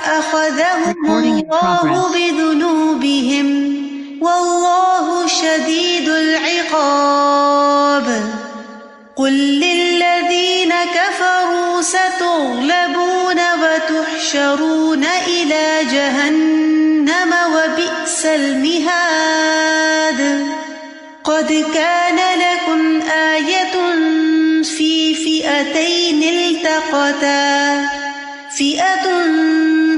فأخذهم الله بذنوبهم والله شديد العقاب قل للذين كفروا ستغلبون وتحشرون إلى جهنم وبئس المهاد قد كان لكم آية في فئتين التقتا فئة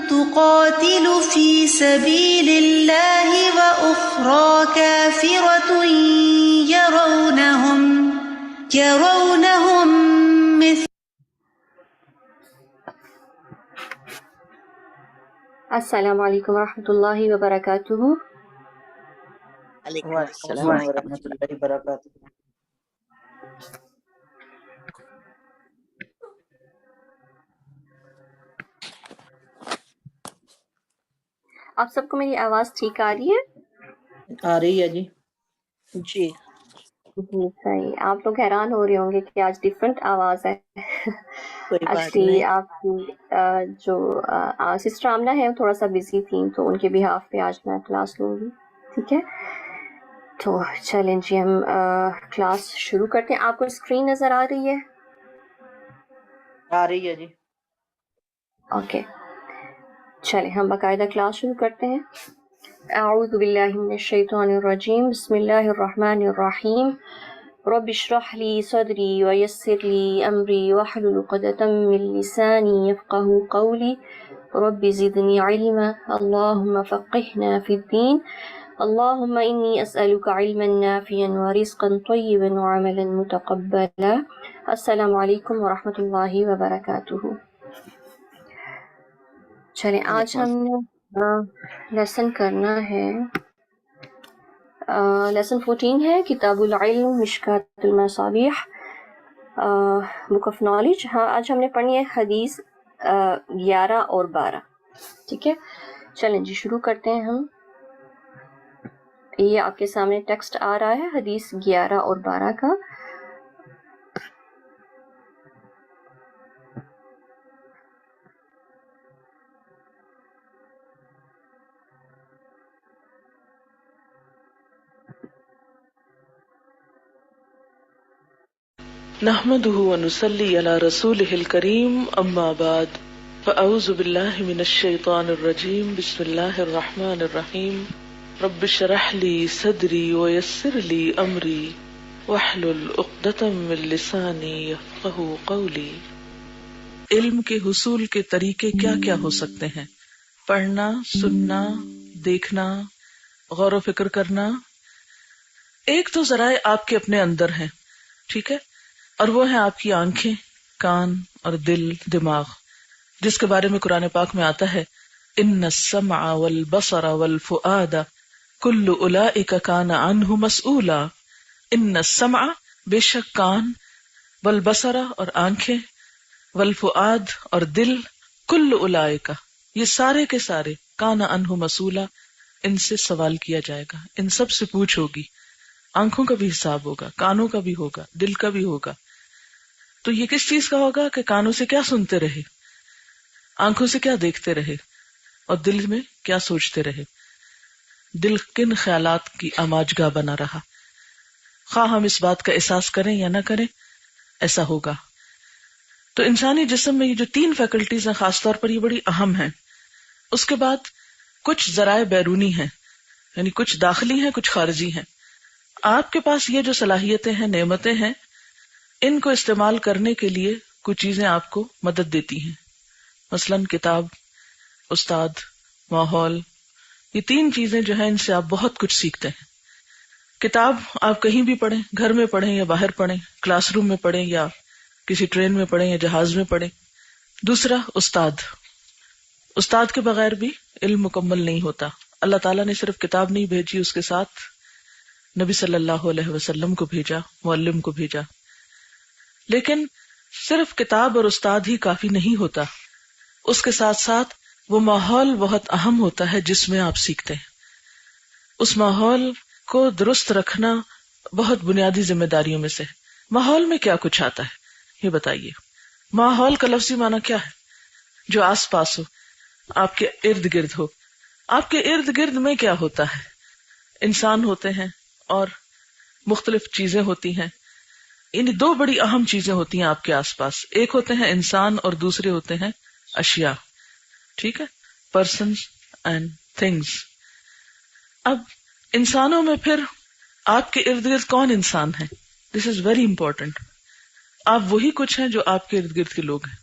تقاتل في سبيل الله وأخرى كافرة يرونهم مثل. السلام علیکم ورحمۃ اللہ وبرکاتہ. علیکم وعلیکم السلام السلام ورحمۃ اللہ وبرکاتہ. آپ سب کو میری آواز ٹھیک آ رہی ہے؟ آ رہی ہے جی. جی جی صحیح. آپ لوگ حیران ہو رہے ہوں گے کہ آج ڈفرینٹ آواز ہے. کوئی بات ایکچولی نہیں. آپ کی جو سسٹر آمنہ ہے وہ تھوڑا سا بزی تھیں تو ان کے بہاف پہ آج میں کلاس لوں گی. ٹھیک ہے تو چلیں جی ہم کلاس شروع کرتے ہیں. آپ کو اسکرین نظر آ رہی ہے؟ آ رہی ہے جی. اوکے چلیں ہم باقاعدہ کلاس شروع کرتے ہیں. اعوذ باللہ من الشیطان الرجیم بسم اللہ الرحمن الرحیم رب اشرح لی صدری ویسر لی امری واحلل عقدۃ من لسانی یفقهوا قولی رب زدنی علما اللہم فقہنا فی الدین اللہم انی اسألک علما نافعا ورزقا طیبا وعملا متقبلا. السلام علیکم ورحمۃ اللہ وبرکاتہ. چلیں آج ہم نے لیسن کرنا ہے لیسن 14 ہے کتاب العلم مشکات المصابیح بک آف نالج. ہاں آج ہم نے پڑھنی ہے حدیث 11 اور 12. ٹھیک ہے چلیں جی شروع کرتے ہیں ہم. یہ آپ کے سامنے ٹیکسٹ آ رہا ہے حدیث 11 اور 12 کا. نحمده ونصلي على رسوله الكريم اما بعد فاعوذ بالله من الشيطان الرجيم بسم الله الرحمن الرحيم رب اشرح لي صدري ويسر لي امري واحلل عقدة من لساني يفقهوا قولي. علم کے حصول کے طریقے کیا کیا ہو سکتے ہیں؟ پڑھنا، سننا، دیکھنا، غور و فکر کرنا. ایک تو ذرائع آپ کے اپنے اندر ہیں، ٹھیک ہے، اور وہ ہیں آپ کی آنکھیں، کان اور دل، دماغ، جس کے بارے میں قرآن پاک میں آتا ہے ان السمع والبصر والفؤاد کل اولئک کان عنہ مسئولا. ان السمع بے شک کان، والبصر اور آنکھیں، والفؤاد اور دل، کل اولئک یہ سارے کے سارے، کان عنہ مسئولا ان سے سوال کیا جائے گا، ان سب سے پوچھ ہوگی. آنکھوں کا بھی حساب ہوگا، کانوں کا بھی ہوگا، دل کا بھی ہوگا. تو یہ کس چیز کا ہوگا کہ کانوں سے کیا سنتے رہے، آنکھوں سے کیا دیکھتے رہے، اور دل میں کیا سوچتے رہے، دل کن خیالات کی آماجگاہ بنا رہا. خواہ ہم اس بات کا احساس کریں یا نہ کریں ایسا ہوگا. تو انسانی جسم میں یہ جو 3 فیکلٹیز ہیں خاص طور پر یہ بڑی اہم ہیں. اس کے بعد کچھ ذرائع بیرونی ہیں، یعنی کچھ داخلی ہیں کچھ خارجی ہیں. آپ کے پاس یہ جو صلاحیتیں ہیں، نعمتیں ہیں، ان کو استعمال کرنے کے لیے کچھ چیزیں آپ کو مدد دیتی ہیں. مثلاً کتاب، استاد، ماحول، یہ 3 چیزیں جو ہیں ان سے آپ بہت کچھ سیکھتے ہیں. کتاب آپ کہیں بھی پڑھیں، گھر میں پڑھیں یا باہر پڑھیں، کلاس روم میں پڑھیں یا کسی ٹرین میں پڑھیں یا جہاز میں پڑھیں. دوسرا استاد کے بغیر بھی علم مکمل نہیں ہوتا. اللہ تعالیٰ نے صرف کتاب نہیں بھیجی، اس کے ساتھ نبی صلی اللہ علیہ وسلم کو بھیجا، معلم کو بھیجا. لیکن صرف کتاب اور استاد ہی کافی نہیں ہوتا، اس کے ساتھ ساتھ وہ ماحول بہت اہم ہوتا ہے جس میں آپ سیکھتے ہیں. اس ماحول کو درست رکھنا بہت بنیادی ذمہ داریوں میں سے ہے. ماحول میں کیا کچھ آتا ہے یہ بتائیے. ماحول کا لفظی معنی کیا ہے؟ جو آس پاس ہو. آپ کے ارد گرد ہو. آپ کے ارد گرد میں کیا ہوتا ہے؟ انسان ہوتے ہیں اور مختلف چیزیں ہوتی ہیں. یعنی دو بڑی اہم چیزیں ہوتی ہیں آپ کے آس پاس. ایک ہوتے ہیں انسان اور دوسرے ہوتے ہیں اشیاء. ٹھیک ہے، پرسنز اینڈ تھنگس. اب انسانوں میں پھر آپ کے ارد گرد کون انسان ہے؟ This is very important. آپ وہی کچھ ہیں جو آپ کے ارد گرد کے لوگ ہیں.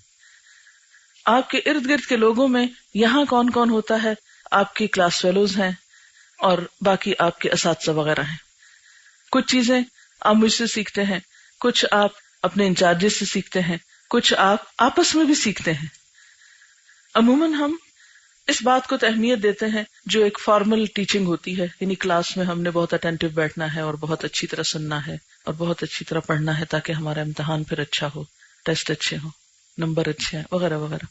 آپ کے ارد گرد کے لوگوں میں یہاں کون کون ہوتا ہے؟ آپ کی کلاس فیلوز ہیں اور باقی آپ کے اساتذہ وغیرہ ہیں. کچھ چیزیں آپ مجھ سے سیکھتے ہیں، کچھ آپ اپنے انچارجز سے سیکھتے ہیں، کچھ آپ آپس میں بھی سیکھتے ہیں. عموماً ہم اس بات کو تو اہمیت دیتے ہیں جو ایک فارمل ٹیچنگ ہوتی ہے، یعنی کلاس میں ہم نے بہت اٹینٹو بیٹھنا ہے اور بہت اچھی طرح سننا ہے اور بہت اچھی طرح پڑھنا ہے تاکہ ہمارا امتحان پھر اچھا ہو، ٹیسٹ اچھے ہوں، نمبر اچھے ہیں وغیرہ وغیرہ.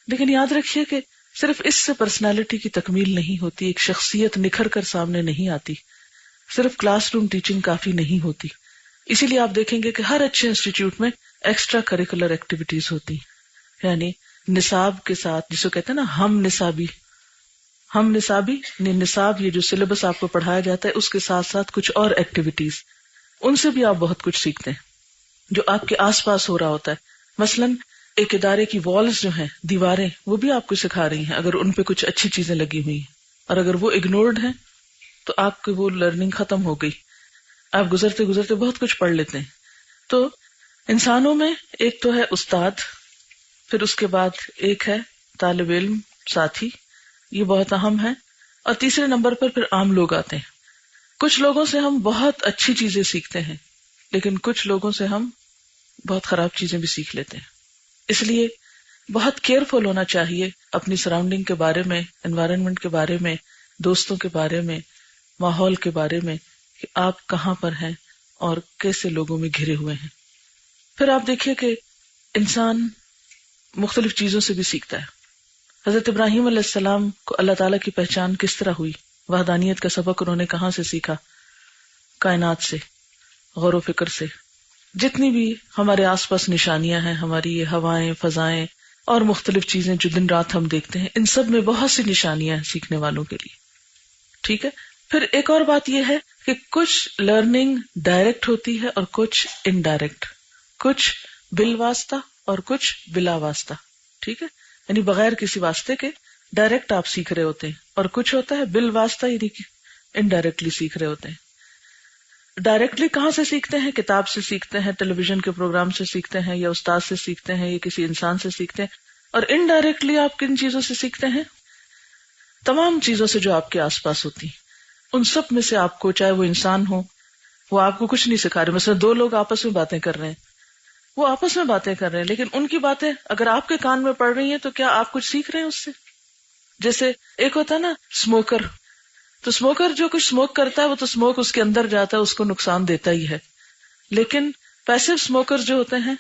لیکن یاد رکھیے کہ صرف اس سے پرسنالٹی کی تکمیل نہیں ہوتی، ایک شخصیت نکھر کر سامنے نہیں آتی. صرف کلاس روم ٹیچنگ کافی نہیں ہوتی. اسی لیے آپ دیکھیں گے کہ ہر اچھے انسٹیٹیوٹ میں ایکسٹرا کریکولر ایکٹیویٹیز ہوتی ہیں، یعنی نصاب کے ساتھ، جس کو کہتے ہیں نا ہم نصابی یعنی نصاب، یہ جو سلیبس آپ کو پڑھایا جاتا ہے اس کے ساتھ ساتھ کچھ اور ایکٹیویٹیز، ان سے بھی آپ بہت کچھ سیکھتے ہیں جو آپ کے آس پاس ہو رہا ہوتا ہے. مثلاً ایک ادارے کی والز جو ہیں، دیواریں، وہ بھی آپ کو سکھا رہی ہیں اگر ان پہ کچھ اچھی چیزیں لگی ہوئی ہیں، اور اگر وہ اگنورڈ ہیں تو آپ کی وہ لرننگ ختم ہو گئی. آپ گزرتے گزرتے بہت کچھ پڑھ لیتے ہیں. تو انسانوں میں ایک تو ہے استاد، پھر اس کے بعد ایک ہے طالب علم، ساتھی، یہ بہت اہم ہے، اور تیسرے نمبر پر پھر عام لوگ آتے ہیں. کچھ لوگوں سے ہم بہت اچھی چیزیں سیکھتے ہیں لیکن کچھ لوگوں سے ہم بہت خراب چیزیں بھی سیکھ لیتے ہیں. اس لیے بہت کیئرفل ہونا چاہیے اپنی سراؤنڈنگ کے بارے میں، انوائرنمنٹ کے بارے میں، دوستوں کے بارے میں، ماحول کے بارے میں، کہ آپ کہاں پر ہیں اور کیسے لوگوں میں گھرے ہوئے ہیں. پھر آپ دیکھیے کہ انسان مختلف چیزوں سے بھی سیکھتا ہے. حضرت ابراہیم علیہ السلام کو اللہ تعالیٰ کی پہچان کس طرح ہوئی؟ وحدانیت کا سبق انہوں نے کہاں سے سیکھا؟ کائنات سے، غور و فکر سے. جتنی بھی ہمارے آس پاس نشانیاں ہیں، ہماری یہ ہوائیں، فضائیں اور مختلف چیزیں جو دن رات ہم دیکھتے ہیں، ان سب میں بہت سی نشانیاں ہیں سیکھنے والوں کے لیے. ٹھیک ہے. پھر ایک اور بات یہ ہے کہ کچھ لرننگ ڈائریکٹ ہوتی ہے اور کچھ انڈائریکٹ، کچھ بالواسطہ اور کچھ بلا واسطہ. ٹھیک ہے، یعنی بغیر کسی واسطے کے ڈائریکٹ آپ سیکھ رہے ہوتے ہیں، اور کچھ ہوتا ہے بالواسطہ، یعنی کہ انڈائریکٹلی سیکھ رہے ہوتے ہیں. ڈائریکٹلی کہاں سے سیکھتے ہیں؟ کتاب سے سیکھتے ہیں، ٹیلی ویژن کے پروگرام سے سیکھتے ہیں، یا استاد سے سیکھتے ہیں، یا کسی انسان سے سیکھتے ہیں. اور انڈائریکٹلی آپ کن چیزوں سے سیکھتے ہیں؟ تمام چیزوں سے جو آپ کے آس پاس ہوتی ہیں، ان سب میں سے آپ کو، چاہے وہ انسان ہو، وہ آپ کو کچھ نہیں سکھا رہے. مثلا دو لوگ آپس میں باتیں کر رہے ہیں، وہ آپس میں باتیں کر رہے ہیں، لیکن ان کی باتیں اگر آپ کے کان میں پڑ رہی ہیں تو کیا آپ کچھ سیکھ رہے ہیں اس سے؟ جیسے ایک ہوتا ہے نا اسموکر، تو اسموکر جو کچھ اسموک کرتا ہے وہ تو اسموک اس کے اندر جاتا ہے، اس کو نقصان دیتا ہی ہے. لیکن پیسو اسموکر جو ہوتے ہیں،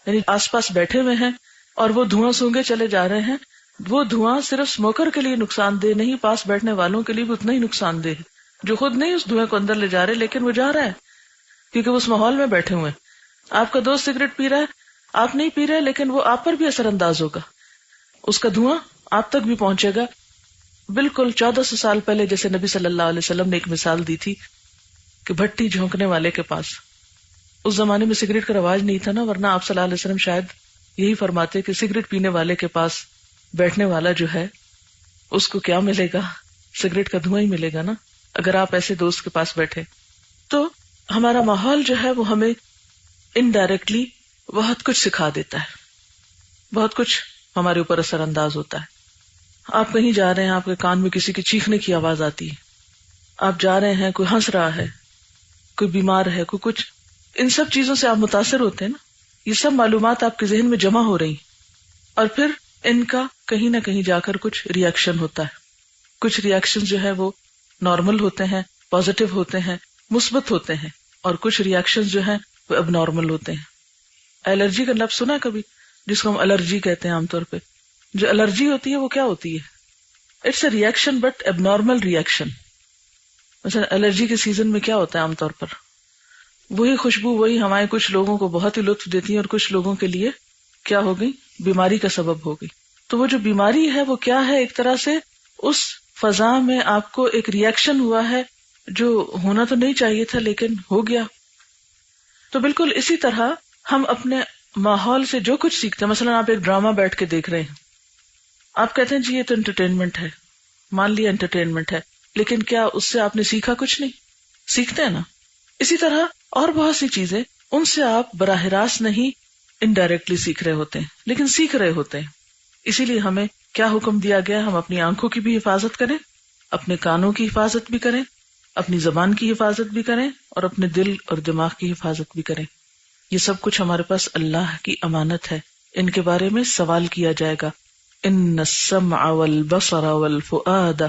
یعنی آس پاس بیٹھے ہوئے ہیں اور وہ دھواں سونگے چلے جا رہے ہیں، وہ دھواں صرف اسموکر کے لیے نقصان دہ نہیں، پاس بیٹھنے والوں کے لیے بھی اتنا ہی نقصان دہ ہے، جو خود نہیں اس دھوئیں کو اندر لے جا رہے لیکن وہ جا رہا ہے کیونکہ وہ اس ماحول میں بیٹھے ہوئے ہیں. آپ کا دوست سگریٹ پی رہا ہے، آپ نہیں پی رہے، لیکن وہ آپ پر بھی اثر انداز ہوگا، اس کا دھواں آپ تک بھی پہنچے گا. بالکل 1400 سال پہلے جیسے نبی صلی اللہ علیہ وسلم نے ایک مثال دی تھی کہ بھٹی جھونکنے والے کے پاس، اس زمانے میں سگریٹ کا رواج نہیں تھا نا، ورنہ آپ صلی اللہ علیہ وسلم شاید یہی فرماتے کہ سگریٹ پینے والے کے پاس بیٹھنے والا جو ہے اس کو کیا ملے گا؟ سگریٹ کا دھواں ہی ملے گا نا، اگر آپ ایسے دوست کے پاس بیٹھے. تو ہمارا ماحول جو ہے وہ ہمیں انڈائریکٹلی بہت کچھ سکھا دیتا ہے، بہت کچھ ہمارے اوپر اثر انداز ہوتا ہے. آپ کہیں جا رہے ہیں، آپ کے کان میں کسی کے چیخنے کی آواز آتی ہے، آپ جا رہے ہیں، کوئی ہنس رہا ہے، کوئی بیمار ہے، کوئی کچھ، ان سب چیزوں سے آپ متاثر ہوتے ہیں نا. یہ سب معلومات آپ کے ذہن میں جمع ہو رہی اور پھر ان کا کہیں نہ کہیں جا کر کچھ ری ایکشن ہوتا ہے. کچھ ری ایکشن جو ہے وہ نارمل ہوتے ہیں، پازیٹیو ہوتے ہیں، مثبت ہوتے ہیں، اور کچھ ری ایکشن جو ہیں وہ اب نارمل ہوتے ہیں. الرجی کا لفظ سنا کبھی، جس کو ہم الرجی کہتے ہیں عام طور پہ؟ جو الرجی ہوتی ہے وہ کیا ہوتی ہے؟ It's a reaction but اب نارمل ری ایکشن. مثلا الرجی کے سیزن میں کیا ہوتا ہے عام طور پر؟ وہی خوشبو، وہی ہوائیں کچھ لوگوں کو بہت ہی لطف دیتی ہیں اور کچھ لوگوں کے لیے کیا ہو گئی؟ بیماری کا سبب ہو گئی. تو وہ جو بیماری ہے وہ کیا ہے؟ ایک طرح سے اس فضا میں آپ کو ایک ریئیکشن ہوا ہے جو ہونا تو نہیں چاہیے تھا لیکن ہو گیا. تو بالکل اسی طرح ہم اپنے ماحول سے جو کچھ سیکھتے ہیں، مثلا آپ ایک ڈرامہ بیٹھ کے دیکھ رہے ہیں، آپ کہتے ہیں جی یہ تو انٹرٹینمنٹ ہے، مان لیا انٹرٹینمنٹ ہے، لیکن کیا اس سے آپ نے سیکھا؟ کچھ نہیں. سیکھتے ہیں نا. اسی طرح اور بہت سی چیزیں ان سے آپ براہ راست نہیں، انڈائریکٹلی سیکھ رہے ہوتے ہیں، لیکن سیکھ رہے ہوتے ہیں. اسی لیے ہمیں کیا حکم دیا گیا؟ ہم اپنی آنکھوں کی بھی حفاظت کریں، اپنے کانوں کی حفاظت بھی کریں، اپنی زبان کی حفاظت بھی کریں، اور اپنے دل اور دماغ کی حفاظت بھی کریں. یہ سب کچھ ہمارے پاس اللہ کی امانت ہے، ان کے بارے میں سوال کیا جائے گا. ان السمع والبصر والفؤاد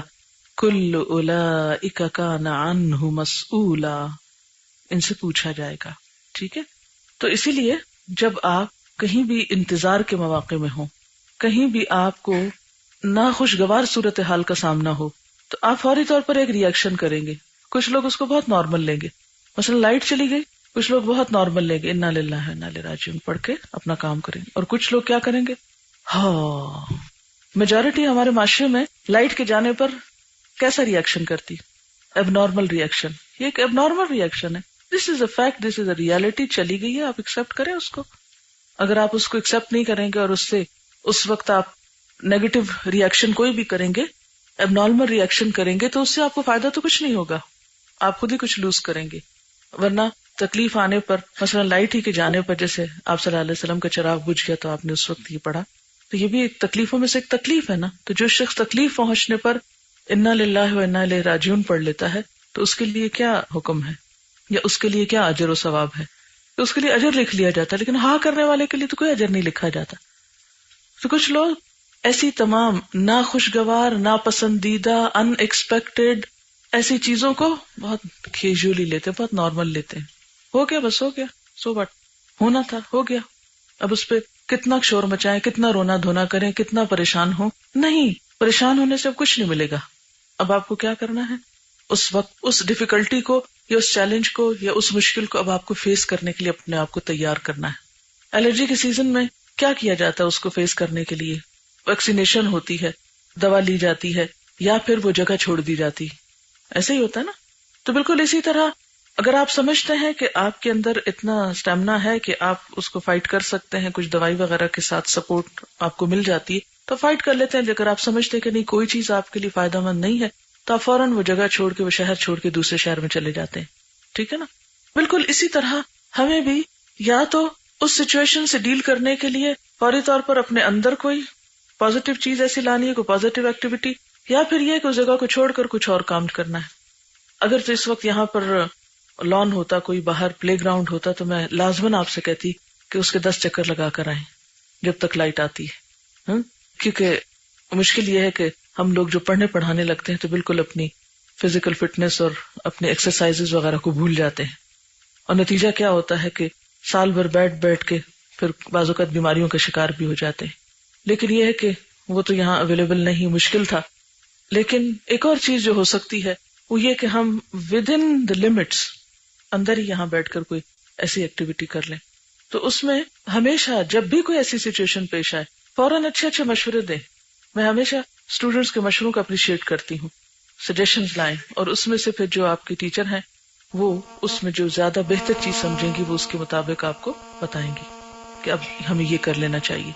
کل اولئک کان عنہ مسئولا، ان سے پوچھا جائے گا. ٹھیک ہے؟ تو اسی لیے جب آپ کہیں بھی انتظار کے مواقع میں ہوں، کہیں بھی آپ کو ناخوشگوار صورتحال کا سامنا ہو، تو آپ فوری طور پر ایک ری ایکشن کریں گے. کچھ لوگ اس کو بہت نارمل لیں گے، مثلا لائٹ چلی گئی، کچھ لوگ بہت نارمل لیں گے، انا للہ و انا الیہ راجعون پڑھ کے اپنا کام کریں گے. اور کچھ لوگ کیا کریں گے؟ ہاں، میجورٹی ہمارے معاشرے میں لائٹ کے جانے پر کیسا ری ایکشن کرتی؟ اب نارمل ری ایکشن. یہ ایک اب نارمل ری ایکشن ہے. This is a fact, this is a reality. چلی گئی ہے، آپ ایکسپٹ کریں اس کو. اگر آپ اس کو ایکسپٹ نہیں کریں گے اور اس سے اس وقت آپ نیگیٹو ری ایکشن کوئی بھی کریں گے، اب نارمل ری ایکشن کریں گے، تو اس سے آپ کو فائدہ تو کچھ نہیں ہوگا، آپ خود ہی کچھ لوز کریں گے. ورنہ تکلیف آنے پر، مثلا لائٹ ہی کے جانے پر، جیسے آپ صلی اللہ علیہ وسلم کا چراغ بجھ گیا تو آپ نے اس وقت یہ پڑھا، تو یہ بھی ایک تکلیفوں میں سے ایک تکلیف ہے نا. تو جو شخص تکلیف پہنچنے پر انا للہ و انا الیہ راجعون پڑھ لیتا ہے تو اس کے لیے کیا حکم ہے، یا اس کے لیے کیا اجر و ثواب ہے؟ تو اس کے لیے اجر لکھ لیا جاتا ہے، لیکن ہاں کرنے والے کے لیے تو کوئی اجر نہیں لکھا جاتا. تو کچھ لوگ ایسی تمام ناخوشگوار، ناپسندیدہ، ان ایکسپیکٹڈ ایسی چیزوں کو بہت کیجولی لیتے ہیں، بہت نارمل لیتے ہیں. ہو گیا، بس ہو گیا، سو بٹ ہونا تھا ہو گیا. اب اس پہ کتنا شور مچائیں، کتنا رونا دھونا کریں، کتنا پریشان ہو، نہیں، پریشان ہونے سے اب کچھ نہیں ملے گا. اب آپ کو کیا کرنا ہے؟ اس وقت اس ڈیفیکلٹی کو یا اس چیلنج کو یا اس مشکل کو اب آپ کو فیس کرنے کے لیے اپنے آپ کو تیار کرنا ہے. الرجی کے سیزن میں کیا کیا جاتا ہے اس کو فیس کرنے کے لیے؟ ویکسینیشن ہوتی ہے، دوا لی جاتی ہے، یا پھر وہ جگہ چھوڑ دی جاتی. ایسے ہی ہوتا ہے نا. تو بالکل اسی طرح اگر آپ سمجھتے ہیں کہ آپ کے اندر اتنا اسٹیمنا ہے کہ آپ اس کو فائٹ کر سکتے ہیں، کچھ دوائی وغیرہ کے ساتھ سپورٹ آپ کو مل جاتی ہے تو فائٹ کر لیتے ہیں. اگر آپ سمجھتے ہیں کہ نہیں کوئی چیز آپ کے لیے فائدہ مند نہیں ہے تو آپ فوراً وہ جگہ چھوڑ کے، وہ شہر چھوڑ کے دوسرے شہر میں چلے جاتے ہیں. ٹھیک ہے نا. بالکل اسی طرح ہمیں بھی یا تو اس سچویشن سے ڈیل کرنے کے لیے فوری طور پر اپنے اندر کوئی پازیٹیو چیز ایسی لانی ہے، کوئی پازیٹیو ایکٹیویٹی، یا پھر یہ کہ اس جگہ کو چھوڑ کر کچھ اور کام کرنا ہے. اگر تو اس وقت یہاں پر لان ہوتا، کوئی باہر پلے گراؤنڈ ہوتا، تو میں لازماً آپ سے کہتی کہ اس کے 10 چکر لگا کر آئیں جب تک لائٹ آتی ہے. کیونکہ مشکل یہ ہے کہ ہم لوگ جو پڑھنے پڑھانے لگتے ہیں تو بالکل اپنی فزیکل فٹنس اور اپنے ایکسرسائزز وغیرہ کو بھول جاتے ہیں، اور نتیجہ کیا ہوتا ہے کہ سال بھر بیٹھ کے پھر بعض اوقات بیماریوں کا شکار بھی ہو جاتے ہیں. لیکن یہ ہے کہ وہ تو یہاں اویلیبل نہیں، مشکل تھا. لیکن ایک اور چیز جو ہو سکتی ہے وہ یہ کہ ہم ود ان دا لمٹس اندر ہی یہاں بیٹھ کر کوئی ایسی ایکٹیویٹی کر لیں. تو اس میں ہمیشہ جب بھی کوئی ایسی سچویشن پیش آئے فوراً اچھے مشورے دیں. میں ہمیشہ اسٹوڈینٹس کے مشوروں کو اپریشیٹ کرتی ہوں، سجیشنز لائیں، اور اس میں سے پھر جو آپ کے ٹیچر ہیں وہ اس میں جو زیادہ بہتر چیز سمجھیں گی وہ اس کے مطابق آپ کو بتائیں گی کہ اب ہمیں یہ کر لینا چاہیے.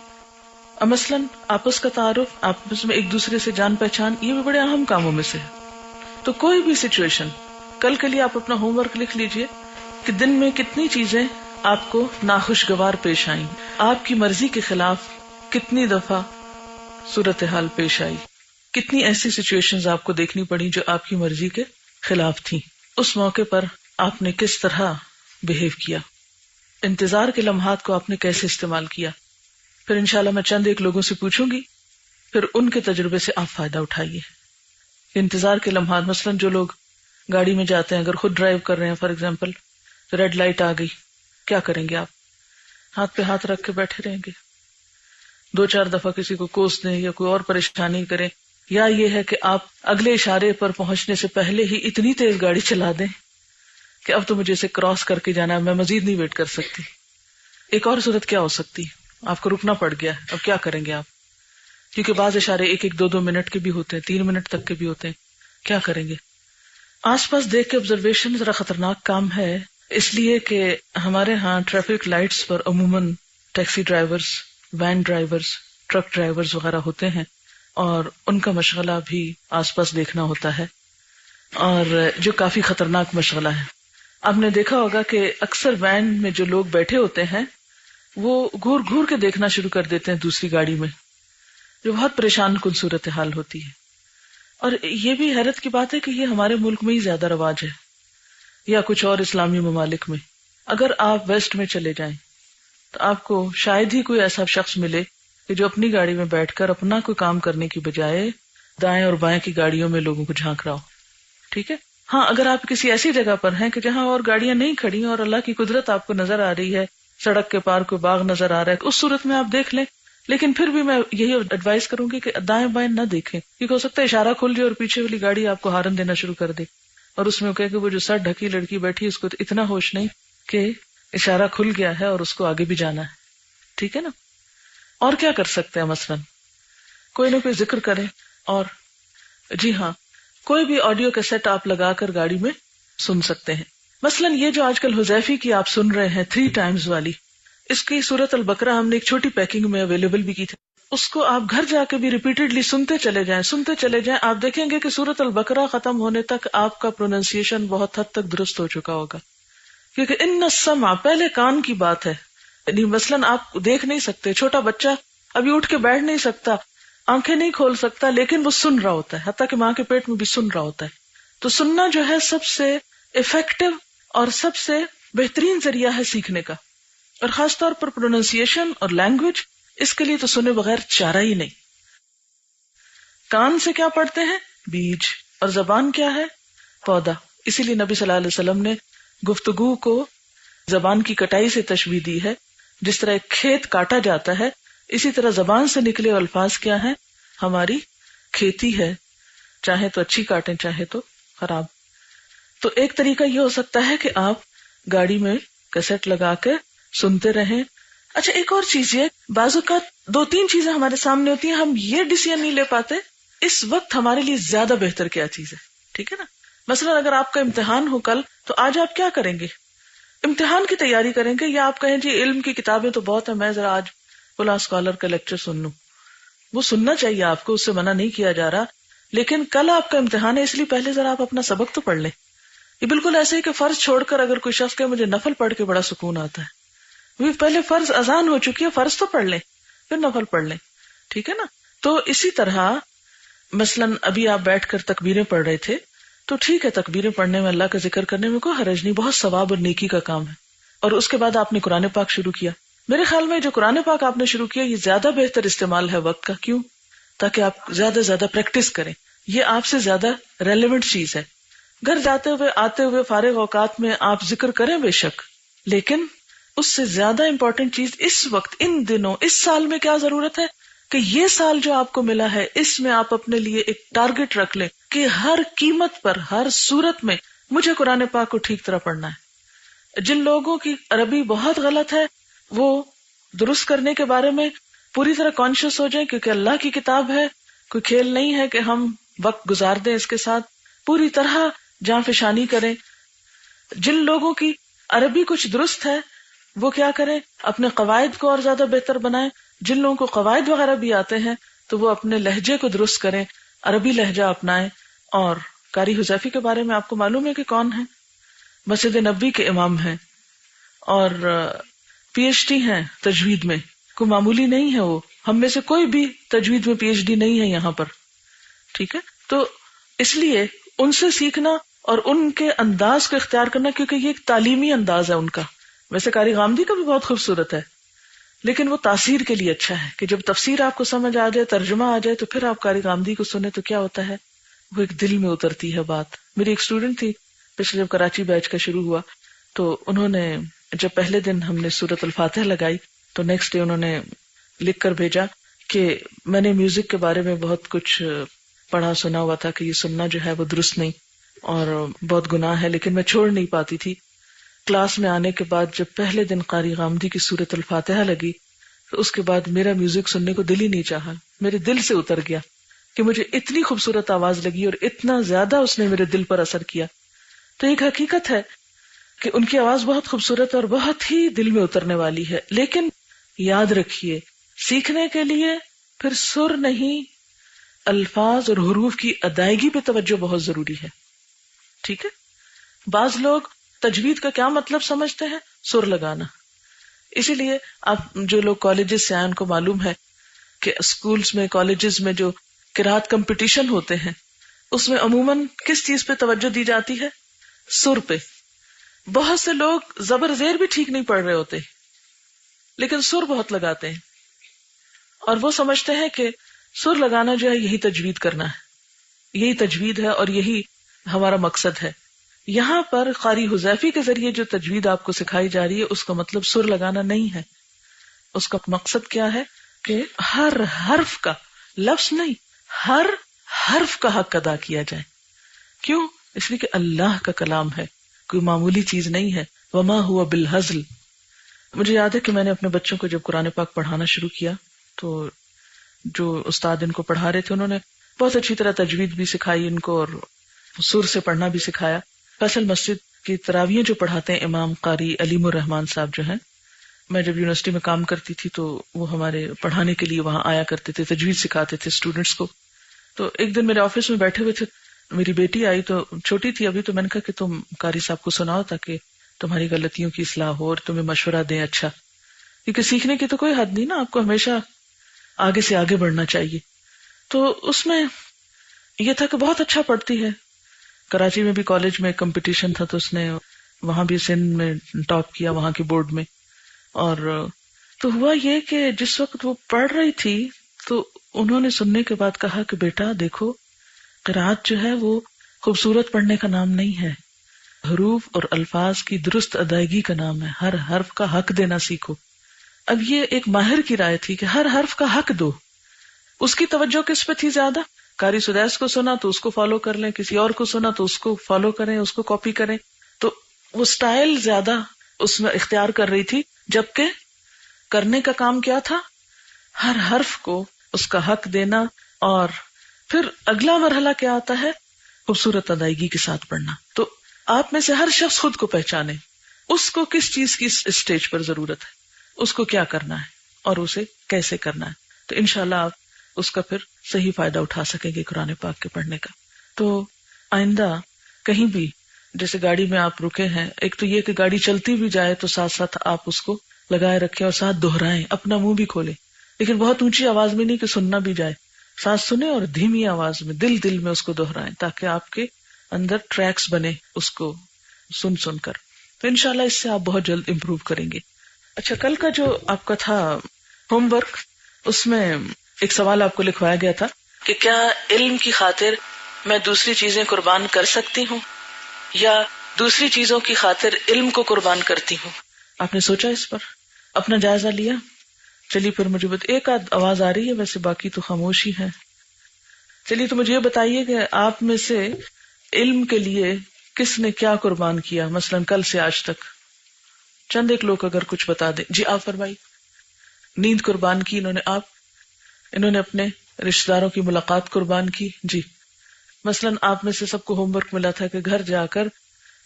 اب مثلاً آپس کا تعارف، آپس میں ایک دوسرے سے جان پہچان، یہ بھی بڑے اہم کاموں میں سے ہے. تو کوئی بھی سچویشن، کل کے لیے آپ اپنا ہوم ورک لکھ لیجئے کہ دن میں کتنی چیزیں آپ کو ناخوشگوار پیش آئیں، آپ کی مرضی کے خلاف کتنی دفعہ صورتحال پیش آئی، کتنی ایسی سچویشنز آپ کو دیکھنی پڑی جو آپ کی مرضی کے خلاف تھیں. اس موقع پر آپ نے کس طرح بہیو کیا، انتظار کے لمحات کو آپ نے کیسے استعمال کیا. پھر انشاءاللہ میں چند ایک لوگوں سے پوچھوں گی، پھر ان کے تجربے سے آپ فائدہ اٹھائیے. انتظار کے لمحات، مثلاً جو لوگ گاڑی میں جاتے ہیں، اگر خود ڈرائیو کر رہے ہیں فار ایگزامپل، ریڈ لائٹ آ گئی، کیا کریں گے آپ؟ ہاتھ پہ ہاتھ رکھ کے بیٹھے رہیں گے، 2-4 دفعہ کسی کو کوس دیں یا کوئی اور پریشانی کریں، یا یہ ہے کہ آپ اگلے اشارے پر پہنچنے سے پہلے ہی اتنی تیز گاڑی چلا دیں کہ اب تو مجھے اسے کراس کر کے جانا ہے، میں مزید نہیں ویٹ کر سکتی. ایک اور صورت کیا ہو سکتی، آپ کو رکنا پڑ گیا، اب کیا کریں گے آپ؟ کیونکہ بعض اشارے 1-2 منٹ کے بھی ہوتے ہیں، 3 منٹ تک کے بھی ہوتے ہیں. کیا کریں گے؟ آس پاس دیکھ کے آبزرویشن ذرا خطرناک کام ہے، اس لیے کہ ہمارے ہاں ٹریفک لائٹس پر عموماً taxi drivers, van drivers, truck drivers وغیرہ ہوتے ہیں، اور ان کا مشغلہ بھی آس پاس دیکھنا ہوتا ہے، اور جو کافی خطرناک مشغلہ ہے. آپ نے دیکھا ہوگا کہ اکثر وین میں جو لوگ بیٹھے ہوتے ہیں وہ گھور گھور کے دیکھنا شروع کر دیتے ہیں دوسری گاڑی میں، جو بہت پریشان کن صورتحال ہوتی ہے. اور یہ بھی حیرت کی بات ہے کہ یہ ہمارے ملک میں ہی زیادہ رواج ہے یا کچھ اور اسلامی ممالک میں. اگر آپ ویسٹ میں چلے جائیں تو آپ کو شاید ہی کوئی ایسا شخص ملے کہ جو اپنی گاڑی میں بیٹھ کر اپنا کوئی کام کرنے کی بجائے دائیں اور بائیں کی گاڑیوں میں لوگوں کو جھانک رہا ہو. ٹھیک ہے، ہاں اگر آپ کسی ایسی جگہ پر ہیں کہ جہاں اور گاڑیاں نہیں کھڑی اور اللہ کی قدرت آپ کو نظر آ رہی ہے، سڑک کے پار کوئی باغ نظر آ رہا ہے، اس صورت میں آپ دیکھ لیں. لیکن پھر بھی میں یہی ایڈوائز کروں گی کہ دائیں بائیں نہ دیکھیں، کیونکہ ہو سکتا ہے اشارہ کھل جائے اور پیچھے والی گاڑی آپ کو ہارن دینا شروع کر دے، اور اس میں کہ وہ جو سر ڈھکی لڑکی بیٹھی اس کو اتنا ہوش نہیں کہ اشارہ کھل گیا ہے اور اس کو آگے بھی جانا ہے. ٹھیک ہے نا. اور کیا کر سکتے ہیں؟ مثلا کوئی نہ کوئی ذکر کریں، اور جی ہاں کوئی بھی آڈیو کیسٹ آپ لگا کر گاڑی میں سن سکتے ہیں. مثلا یہ جو آج کل حذیفی کی آپ سن رہے ہیں 3 times والی، اس کی سورۃ البقرہ ہم نے ایک چھوٹی پیکنگ میں اویلیبل بھی کی تھی. اس کو آپ گھر جا کے بھی ریپیٹڈلی سنتے چلے جائیں. آپ دیکھیں گے کہ سورۃ البقرہ ختم ہونے تک آپ کا پروننسیشن بہت حد تک درست ہو چکا ہوگا. کیونکہ ان السمع پہلے کان کی بات ہے. یعنی مثلا آپ دیکھ نہیں سکتے، چھوٹا بچہ ابھی اٹھ کے بیٹھ نہیں سکتا، آنکھیں نہیں کھول سکتا، لیکن وہ سن رہا ہوتا ہے، حتیٰ کہ ماں کے پیٹ میں بھی سن رہا ہوتا ہے. تو سننا جو ہے سب سے افیکٹو اور سب سے بہترین ذریعہ ہے سیکھنے کا، اور خاص طور پر پروننسیشن اور لینگویج، اس کے لیے تو سنے بغیر چارہ ہی نہیں. کان سے کیا پڑھتے ہیں؟ بیج. اور زبان کیا ہے؟ پودا. اسی لیے نبی صلی اللہ علیہ وسلم نے گفتگو کو زبان کی کٹائی سے تشبیہ دی ہے. جس طرح ایک کھیت کاٹا جاتا ہے، اسی طرح زبان سے نکلے الفاظ کیا ہیں؟ ہماری کھیتی ہے، چاہے تو اچھی کاٹیں چاہے تو خراب. تو ایک طریقہ یہ ہو سکتا ہے کہ آپ گاڑی میں کیسٹ لگا کے سنتے رہیں. اچھا ایک اور چیز، یہ بعض اوقات 2-3 چیزیں ہمارے سامنے ہوتی ہیں، ہم یہ ڈیسیژن نہیں لے پاتے اس وقت ہمارے لیے زیادہ بہتر کیا چیز ہے. ٹھیک ہے نا. مثلا اگر آپ کا امتحان ہو کل، تو آج آپ کیا کریں گے؟ امتحان کی تیاری کریں گے، یا آپ کہیں جی علم کی کتابیں تو بہت ہیں، میں ذرا آج فلاں اسکالر کا لیکچر سن لوں. وہ سننا چاہیے آپ کو، اس سے منع نہیں کیا جا رہا، لیکن کل آپ کا امتحان ہے، اس لیے پہلے ذرا آپ اپنا سبق تو پڑھ لیں. یہ بالکل ایسے ہی کہ فرض چھوڑ کر اگر کوئی شخص کہ مجھے نفل پڑھ کے بڑا سکون آتا ہے، وہ پہلے فرض اذان ہو چکی ہے، فرض تو پڑھ لیں پھر نفل پڑھ لیں. ٹھیک ہے نا. تو اسی طرح مثلاً ابھی آپ بیٹھ کر تکبیریں پڑھ رہے تھے، تو ٹھیک ہے تکبیریں پڑھنے میں، اللہ کا ذکر کرنے میں کوئی حرج نہیں، بہت ثواب اور نیکی کا کام ہے. اور اس کے بعد آپ نے قرآن پاک شروع کیا. میرے خیال میں جو قرآن پاک آپ نے شروع کیا یہ زیادہ بہتر استعمال ہے وقت کا. کیوں؟ تاکہ آپ زیادہ زیادہ پریکٹس کریں. یہ آپ سے زیادہ ریلیونٹ چیز ہے. گھر جاتے ہوئے آتے ہوئے فارغ اوقات میں آپ ذکر کریں بے شک، لیکن اس سے زیادہ امپورٹنٹ چیز اس وقت، ان دنوں، اس سال میں کیا ضرورت ہے کہ یہ سال جو آپ کو ملا ہے اس میں آپ اپنے لیے ایک ٹارگٹ رکھ لیں کہ ہر قیمت پر، ہر صورت میں مجھے قرآن پاک کو ٹھیک طرح پڑھنا ہے. جن لوگوں کی عربی بہت غلط ہے وہ درست کرنے کے بارے میں پوری طرح کانشیس ہو جائیں، کیونکہ اللہ کی کتاب ہے، کوئی کھیل نہیں ہے کہ ہم وقت گزار دیں اس کے ساتھ. پوری طرح جاں فشانی کریں. جن لوگوں کی عربی کچھ درست ہے وہ کیا کریں؟ اپنے قواعد کو اور زیادہ بہتر بنائیں. جن لوگوں کو قواعد وغیرہ بھی آتے ہیں تو وہ اپنے لہجے کو درست کریں، عربی لہجہ اپنائیں. اور قاری حذیفی کے بارے میں آپ کو معلوم ہے کہ کون ہیں؟ مسجد نبوی کے امام ہیں، اور PhD ہیں تجوید میں. کوئی معمولی نہیں ہے وہ. ہم میں سے کوئی بھی تجوید میں PhD نہیں ہے یہاں پر. ٹھیک ہے. تو اس لیے ان سے سیکھنا اور ان کے انداز کو اختیار کرنا، کیونکہ یہ ایک تعلیمی انداز ہے ان کا. ویسے قاری غامدی کا بھی بہت خوبصورت ہے، لیکن وہ تاثیر کے لیے اچھا ہے کہ جب تفسیر آپ کو سمجھ آ جائے، ترجمہ آ جائے، تو پھر آپ قاری غامدی کو سنیں تو کیا ہوتا ہے، وہ ایک دل میں اترتی ہے بات. میری ایک اسٹوڈنٹ تھی پچھلے، جب کراچی بیچ کا شروع ہوا تو انہوں نے جب پہلے دن ہم نے سورۃ الفاتحہ لگائی تو نیکسٹ ڈے انہوں نے لکھ کر بھیجا کہ میں نے میوزک کے بارے میں بہت کچھ پڑھا سنا ہوا تھا کہ یہ سننا جو ہے وہ درست نہیں اور بہت گناہ ہے، لیکن میں چھوڑ نہیں پاتی تھی. کلاس میں آنے کے بعد جب پہلے دن قاری غامدی کی سورۃ الفاتحہ لگی تو اس کے بعد میرا میوزک سننے کو دل ہی نہیں چاہا. میرے دل سے اتر گیا کہ مجھے اتنی خوبصورت آواز لگی اور اتنا زیادہ اس نے میرے دل پر اثر کیا. تو ایک حقیقت ہے کہ ان کی آواز بہت خوبصورت اور بہت ہی دل میں اترنے والی ہے. لیکن یاد رکھیے سیکھنے کے لیے پھر سر نہیں، الفاظ اور حروف کی ادائیگی پہ توجہ بہت ضروری ہے. ٹھیک ہے. بعض لوگ تجوید کا کیا مطلب سمجھتے ہیں؟ سر لگانا. اسی لیے آپ جو لوگ کالجز سے آئے ان کو معلوم ہے کہ اسکولز میں کالجز میں جو قرات کمپٹیشن ہوتے ہیں اس میں عموماً کس چیز پہ توجہ دی جاتی ہے؟ سر پہ. بہت سے لوگ زبر زیر بھی ٹھیک نہیں پڑھ رہے ہوتے لیکن سر بہت لگاتے ہیں اور وہ سمجھتے ہیں کہ سر لگانا جو ہے یہی تجوید کرنا ہے، یہی تجوید ہے اور یہی ہمارا مقصد ہے. یہاں پر قاری حذیفی کے ذریعے جو تجوید آپ کو سکھائی جا رہی ہے اس کا مطلب سر لگانا نہیں ہے. اس کا مقصد کیا ہے کہ ہر حرف کا، لفظ نہیں، ہر حرف کا حق ادا کیا جائے. کیوں؟ اس لیے کہ اللہ کا کلام ہے، کوئی معمولی چیز نہیں ہے. وما ہوا بالہزل. مجھے یاد ہے کہ میں نے اپنے بچوں کو جب قرآن پاک پڑھانا شروع کیا تو جو استاد ان کو پڑھا رہے تھے انہوں نے بہت اچھی طرح تجوید بھی سکھائی ان کو اور سر سے پڑھنا بھی سکھایا. فیصل مسجد کی تراویحیں جو پڑھاتے ہیں امام قاری علیم الرحمان صاحب جو ہیں، میں جب یونیورسٹی میں کام کرتی تھی تو وہ ہمارے پڑھانے کے لیے وہاں آیا کرتے تھے، تجوید سکھاتے تھے اسٹوڈینٹس کو. تو ایک دن میرے آفس میں بیٹھے ہوئے تھے، میری بیٹی آئی تو چھوٹی تھی ابھی، تو میں نے کہا کہ تم قاری صاحب کو سناؤ تاکہ تمہاری غلطیوں کی اصلاح ہو اور تمہیں مشورہ دیں. اچھا، کیونکہ سیکھنے کی تو کوئی حد نہیں نا، آپ کو ہمیشہ آگے سے آگے بڑھنا چاہیے. تو اس میں یہ تھا کہ بہت اچھا پڑھتی ہے. کراچی میں بھی کالج میں کمپٹیشن تھا تو اس نے وہاں بھی سندھ میں ٹاپ کیا وہاں کے بورڈ میں. اور تو ہوا یہ کہ جس وقت وہ پڑھ رہی تھی تو انہوں نے سننے کے بعد کہا کہ بیٹا دیکھو، قرات جو ہے وہ خوبصورت پڑھنے کا نام نہیں ہے، حروف اور الفاظ کی درست ادائیگی کا نام ہے. ہر حرف کا حق دینا سیکھو. اب یہ ایک ماہر کی رائے تھی کہ ہر حرف کا حق دو. اس کی توجہ کس پہ تھی زیادہ؟ قاری سدیس کو سنا تو اس کو فالو کر لیں، کسی اور کو سنا تو اس کو فالو کریں، اس کو کاپی کریں. تو وہ سٹائل زیادہ اس میں اختیار کر رہی تھی، جبکہ کرنے کا کام کیا تھا؟ ہر حرف کو اس کا حق دینا. اور پھر اگلا مرحلہ کیا آتا ہے؟ خوبصورت ادائیگی کے ساتھ پڑھنا. تو آپ میں سے ہر شخص خود کو پہچانے، اس کو کس چیز کی اسٹیج پر ضرورت ہے، اس کو کیا کرنا ہے اور اسے کیسے کرنا ہے. تو انشاءاللہ آپ اس کا پھر صحیح فائدہ اٹھا سکیں گے قرآن پاک کے پڑھنے کا. تو آئندہ کہیں بھی جیسے گاڑی میں آپ رکے ہیں، ایک تو یہ کہ گاڑی چلتی بھی جائے تو ساتھ ساتھ آپ اس کو لگائے رکھیں اور ساتھ دہرائیں، اپنا منہ بھی کھولیں، لیکن بہت اونچی آواز میں نہیں کہ سننا بھی جائے. ساتھ سنیں اور دھیمی آواز میں دل میں اس کو دہرائیں تاکہ آپ کے اندر ٹریکس بنے اس کو سن سن کر. تو انشاءاللہ اس سے آپ بہت جلد امپروو کریں گے. اچھا، کل کا جو آپ کا تھا ہوم ورک، اس میں ایک سوال آپ کو لکھوایا گیا تھا کہ کیا علم کی خاطر میں دوسری چیزیں قربان کر سکتی ہوں یا دوسری چیزوں کی خاطر علم کو قربان کرتی ہوں؟ آپ نے سوچا اس پر، اپنا جائزہ لیا؟ چلیے پھر مجھے ایک آدھ آواز آ رہی ہے، ویسے باقی تو خاموشی ہے. چلیے تو مجھے یہ بتائیے کہ آپ میں سے علم کے لیے کس نے کیا قربان کیا، مثلا کل سے آج تک؟ چند ایک لوگ اگر کچھ بتا دیں. جی آپ فرمائی. نیند قربان کی انہوں نے اپنے رشتہ داروں کی ملاقات قربان کی. جی مثلا آپ میں سے سب کو ہوم ورک ملا تھا کہ گھر جا کر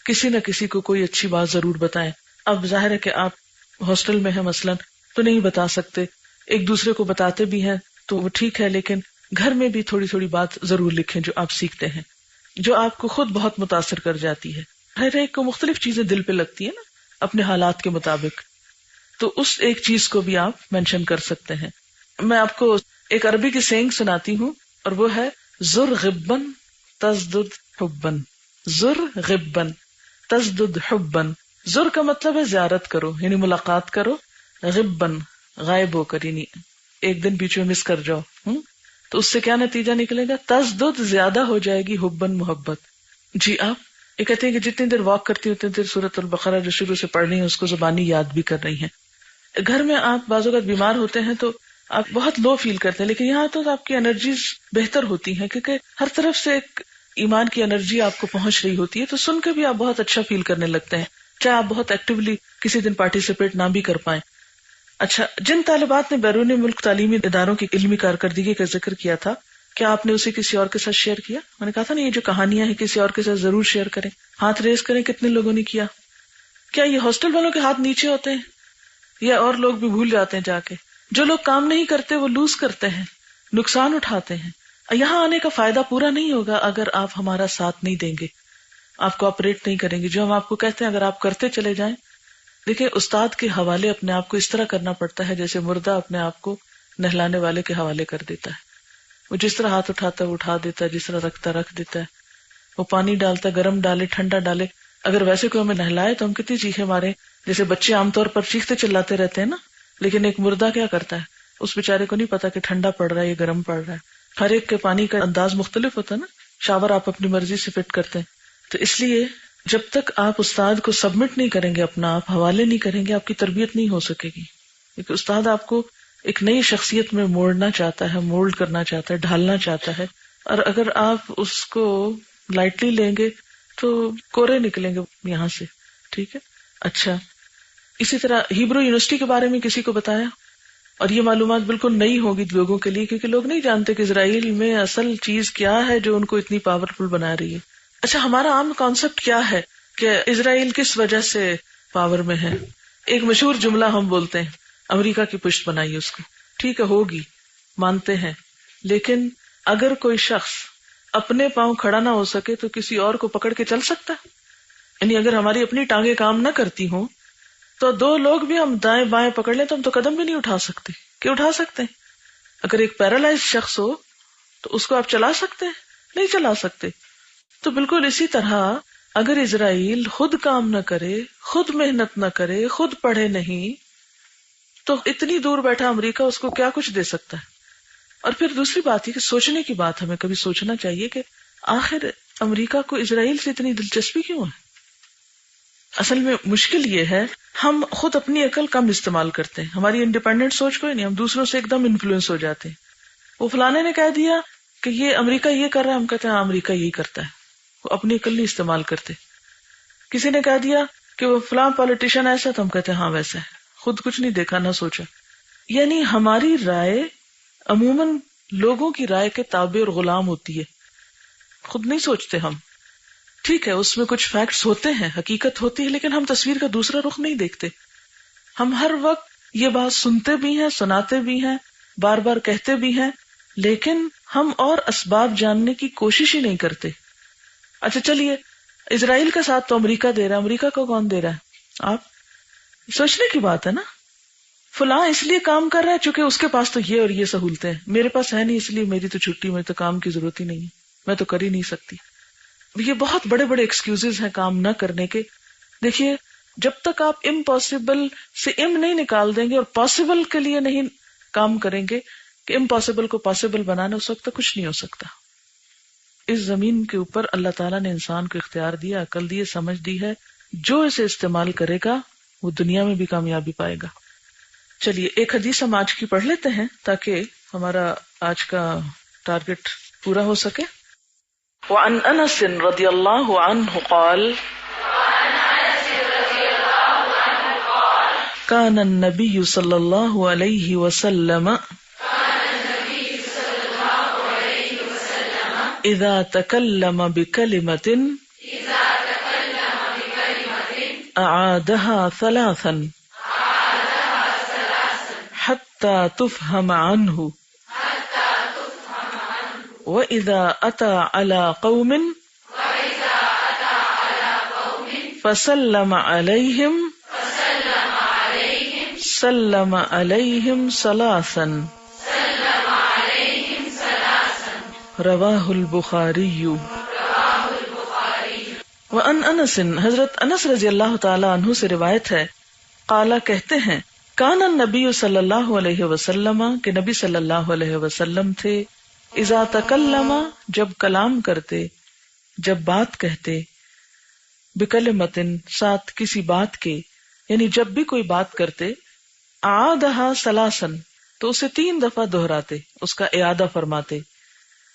کسی نہ کسی کو کوئی اچھی بات ضرور بتائیں. اب ظاہر ہے کہ آپ ہاسٹل میں ہیں مثلا تو نہیں بتا سکتے، ایک دوسرے کو بتاتے بھی ہیں تو وہ ٹھیک ہے، لیکن گھر میں بھی تھوڑی تھوڑی بات ضرور لکھیں جو آپ سیکھتے ہیں، جو آپ کو خود بہت متاثر کر جاتی ہے. ہر ایک کو مختلف چیزیں دل پہ لگتی ہیں نا اپنے حالات کے مطابق، تو اس ایک چیز کو بھی آپ مینشن کر سکتے ہیں. میں آپ کو ایک عربی کی سینگ سناتی ہوں اور وہ ہے زر غبن تزدد حبن. زر غبن تزدد حبن. زر کا مطلب ہے زیارت کرو، یعنی ملاقات کرو. غبن غائب ہو کر، یعنی ایک دن بیچ میں مس کر جاؤ، تو اس سے کیا نتیجہ نکلے گا؟ تزدد زیادہ ہو جائے گی، حبن محبت. جی آپ یہ کہتے ہیں کہ جتنی دیر واک کرتی ہوں اتنی دیر سورۃ البقرہ جو شروع سے پڑھ رہی ہیں اس کو زبانی یاد بھی کر رہی ہیں. گھر میں آپ بعض اوقات بیمار ہوتے ہیں تو آپ بہت لو فیل کرتے ہیں، لیکن یہاں تو آپ کی انرجیز بہتر ہوتی ہیں کیونکہ ہر طرف سے ایک ایمان کی انرجی آپ کو پہنچ رہی ہوتی ہے، تو سن کے بھی آپ بہت اچھا فیل کرنے لگتے ہیں، چاہے آپ بہت ایکٹیولی کسی دن پارٹیسپیٹ نہ بھی کر پائیں. اچھا، جن طالبات نے بیرون ملک تعلیمی اداروں کی علمی کارکردگی کا ذکر کیا تھا، کیا آپ نے اسے کسی اور کے ساتھ شیئر کیا؟ میں نے کہا تھا نا، یہ جو کہانیاں ہیں کسی اور کے ساتھ ضرور شیئر کریں. ہاتھ ریز کریں کتنے لوگوں نے کیا. کیا یہ ہاسٹل والوں کے ہاتھ نیچے ہوتے ہیں یا اور لوگ بھی بھول جاتے ہیں جا کے؟ جو لوگ کام نہیں کرتے وہ لوز کرتے ہیں، نقصان اٹھاتے ہیں. یہاں آنے کا فائدہ پورا نہیں ہوگا اگر آپ ہمارا ساتھ نہیں دیں گے، آپ کوآپریٹ نہیں کریں گے. جو ہم آپ کو کہتے ہیں اگر آپ کرتے چلے جائیں. دیکھیں، استاد کے حوالے اپنے آپ کو اس طرح کرنا پڑتا ہے جیسے مردہ اپنے آپ کو نہلانے والے کے حوالے کر دیتا ہے. وہ جس طرح ہاتھ اٹھاتا ہے وہ اٹھا دیتا ہے، جس طرح رکھتا رکھ دیتا ہے. وہ پانی ڈالتا ہے، گرم ڈالے ٹھنڈا ڈالے. اگر ویسے کوئی ہمیں نہلائے تو ہم کتنی چیخیں مارے، جیسے بچے عام طور پر چیختے چلاتے رہتے ہیں نا. لیکن ایک مردہ کیا کرتا ہے؟ اس بیچارے کو نہیں پتا کہ ٹھنڈا پڑ رہا ہے یا گرم پڑ رہا ہے. ہر ایک کے پانی کا انداز مختلف ہوتا ہے نا. شاور آپ اپنی مرضی سے فٹ کرتے ہیں. تو اس لیے جب تک آپ استاد کو سبمٹ نہیں کریں گے، اپنا آپ حوالے نہیں کریں گے، آپ کی تربیت نہیں ہو سکے گی. کیونکہ استاد آپ کو ایک نئی شخصیت میں موڑنا چاہتا ہے، مولڈ کرنا چاہتا ہے، ڈھالنا چاہتا ہے. اور اگر آپ اس کو لائٹلی لیں گے تو کورے نکلیں گے یہاں سے. ٹھیک ہے. اچھا، اسی طرح ہیبرو یونیورسٹی کے بارے میں کسی کو بتایا، اور یہ معلومات بالکل نئی ہوگی لوگوں کے لیے، کیونکہ لوگ نہیں جانتے کہ اسرائیل میں اصل چیز کیا ہے جو ان کو اتنی پاورفل بنا رہی ہے. اچھا، ہمارا عام کانسیپٹ کیا ہے کہ اسرائیل کس وجہ سے پاور میں ہے؟ ایک مشہور جملہ ہم بولتے ہیں، امریکہ کی پشت بنائی اس کو. ٹھیک ہے، ہوگی، مانتے ہیں. لیکن اگر کوئی شخص اپنے پاؤں کھڑا نہ ہو سکے تو کسی اور کو پکڑ کے چل سکتا ہے؟ یعنی اگر ہماری اپنی ٹانگیں کام نہ کرتی ہوں تو دو لوگ بھی ہم دائیں بائیں پکڑ لیں تو ہم تو قدم بھی نہیں اٹھا سکتے. کہ اٹھا سکتے ہیں؟ اگر ایک پیرالائز شخص ہو تو اس کو آپ چلا سکتے ہیں؟ نہیں چلا سکتے. تو بالکل اسی طرح اگر اسرائیل خود کام نہ کرے، خود محنت نہ کرے، خود پڑھے نہیں، تو اتنی دور بیٹھا امریکہ اس کو کیا کچھ دے سکتا ہے. اور پھر دوسری بات یہ کہ سوچنے کی بات، ہمیں کبھی سوچنا چاہیے کہ آخر امریکہ کو اسرائیل سے اتنی دلچسپی کیوں ہے؟ اصل میں مشکل یہ ہے، ہم خود اپنی عقل کم استعمال کرتے ہیں. ہماری انڈیپینڈنٹ سوچ کوئی نہیں، ہم دوسروں سے ایک دم انفلوئنس ہو جاتے ہیں. وہ فلانے نے کہہ دیا کہ یہ امریکہ یہ کر رہا ہے، ہم کہتے ہیں ہاں امریکہ یہی کرتا ہے. وہ اپنی عقل نہیں استعمال کرتے. کسی نے کہہ دیا کہ وہ فلاں پالیٹیشین ایسا، تو ہم کہتے ہیں ہاں ویسا ہے. خود کچھ نہیں دیکھا نہ سوچا. یعنی ہماری رائے عموماً لوگوں کی رائے کے تابع اور غلام ہوتی ہے، خود نہیں سوچتے ہم. ٹھیک ہے، اس میں کچھ فیکٹس ہوتے ہیں، حقیقت ہوتی ہے، لیکن ہم تصویر کا دوسرا رخ نہیں دیکھتے. ہم ہر وقت یہ بات سنتے بھی ہیں، سناتے بھی ہیں، بار بار کہتے بھی ہیں، لیکن ہم اور اسباب جاننے کی کوشش ہی نہیں کرتے. اچھا چلیے، اسرائیل کا ساتھ تو امریکہ دے رہا ہے، امریکہ کو کون دے رہا ہے؟ آپ سوچنے کی بات ہے نا. فلاں اس لیے کام کر رہا ہے چونکہ اس کے پاس تو یہ اور یہ سہولتیں ہیں، میرے پاس ہے نہیں، اس لیے میری تو چھٹی، میرے تو کام کی ضرورت ہی نہیں ہے، میں تو کر ہی نہیں سکتی. یہ بہت بڑے بڑے ایکسکیوزز ہیں کام نہ کرنے کے. دیکھیے، جب تک آپ امپاسبل سے نہیں نکال دیں گے اور پاسبل کے لیے نہیں کام کریں گے کہ امپاسبل کو پاسبل بنانا، اس وقت تک کچھ نہیں ہو سکتا. اس زمین کے اوپر اللہ تعالیٰ نے انسان کو اختیار دیا، عقل دی ہے، سمجھ دی ہے. جو اسے استعمال کرے گا وہ دنیا میں بھی کامیابی پائے گا. چلیے ایک حدیث ہم آج کی پڑھ لیتے ہیں تاکہ ہمارا آج کا ٹارگٹ پورا ہو سکے. وعن انس رضی اللہ عنہ قال كان النبي صلى الله عليه وسلم إذا تكلم بكلمة أعادها ثلاثا حتى تفهم عنه، وإذا أتى على قوم فسلم عليهم سلم عليهم ثلاثا رواہ البخاری. وعن انس، حضرت انس رضی اللہ تعالی عنہ سے روایت ہے، قالا کہتے ہیں، کان النبی صلی اللہ علیہ وسلم کہ نبی صلی اللہ علیہ وسلم تھے، اذا تکلم جب کلام کرتے، جب بات کہتے، بکلمۃ ساتھ کسی بات کے، یعنی جب بھی کوئی بات کرتے، اعادہا ثلاثاً تو اسے 3 دفعہ دہراتے، اس کا اعادہ فرماتے،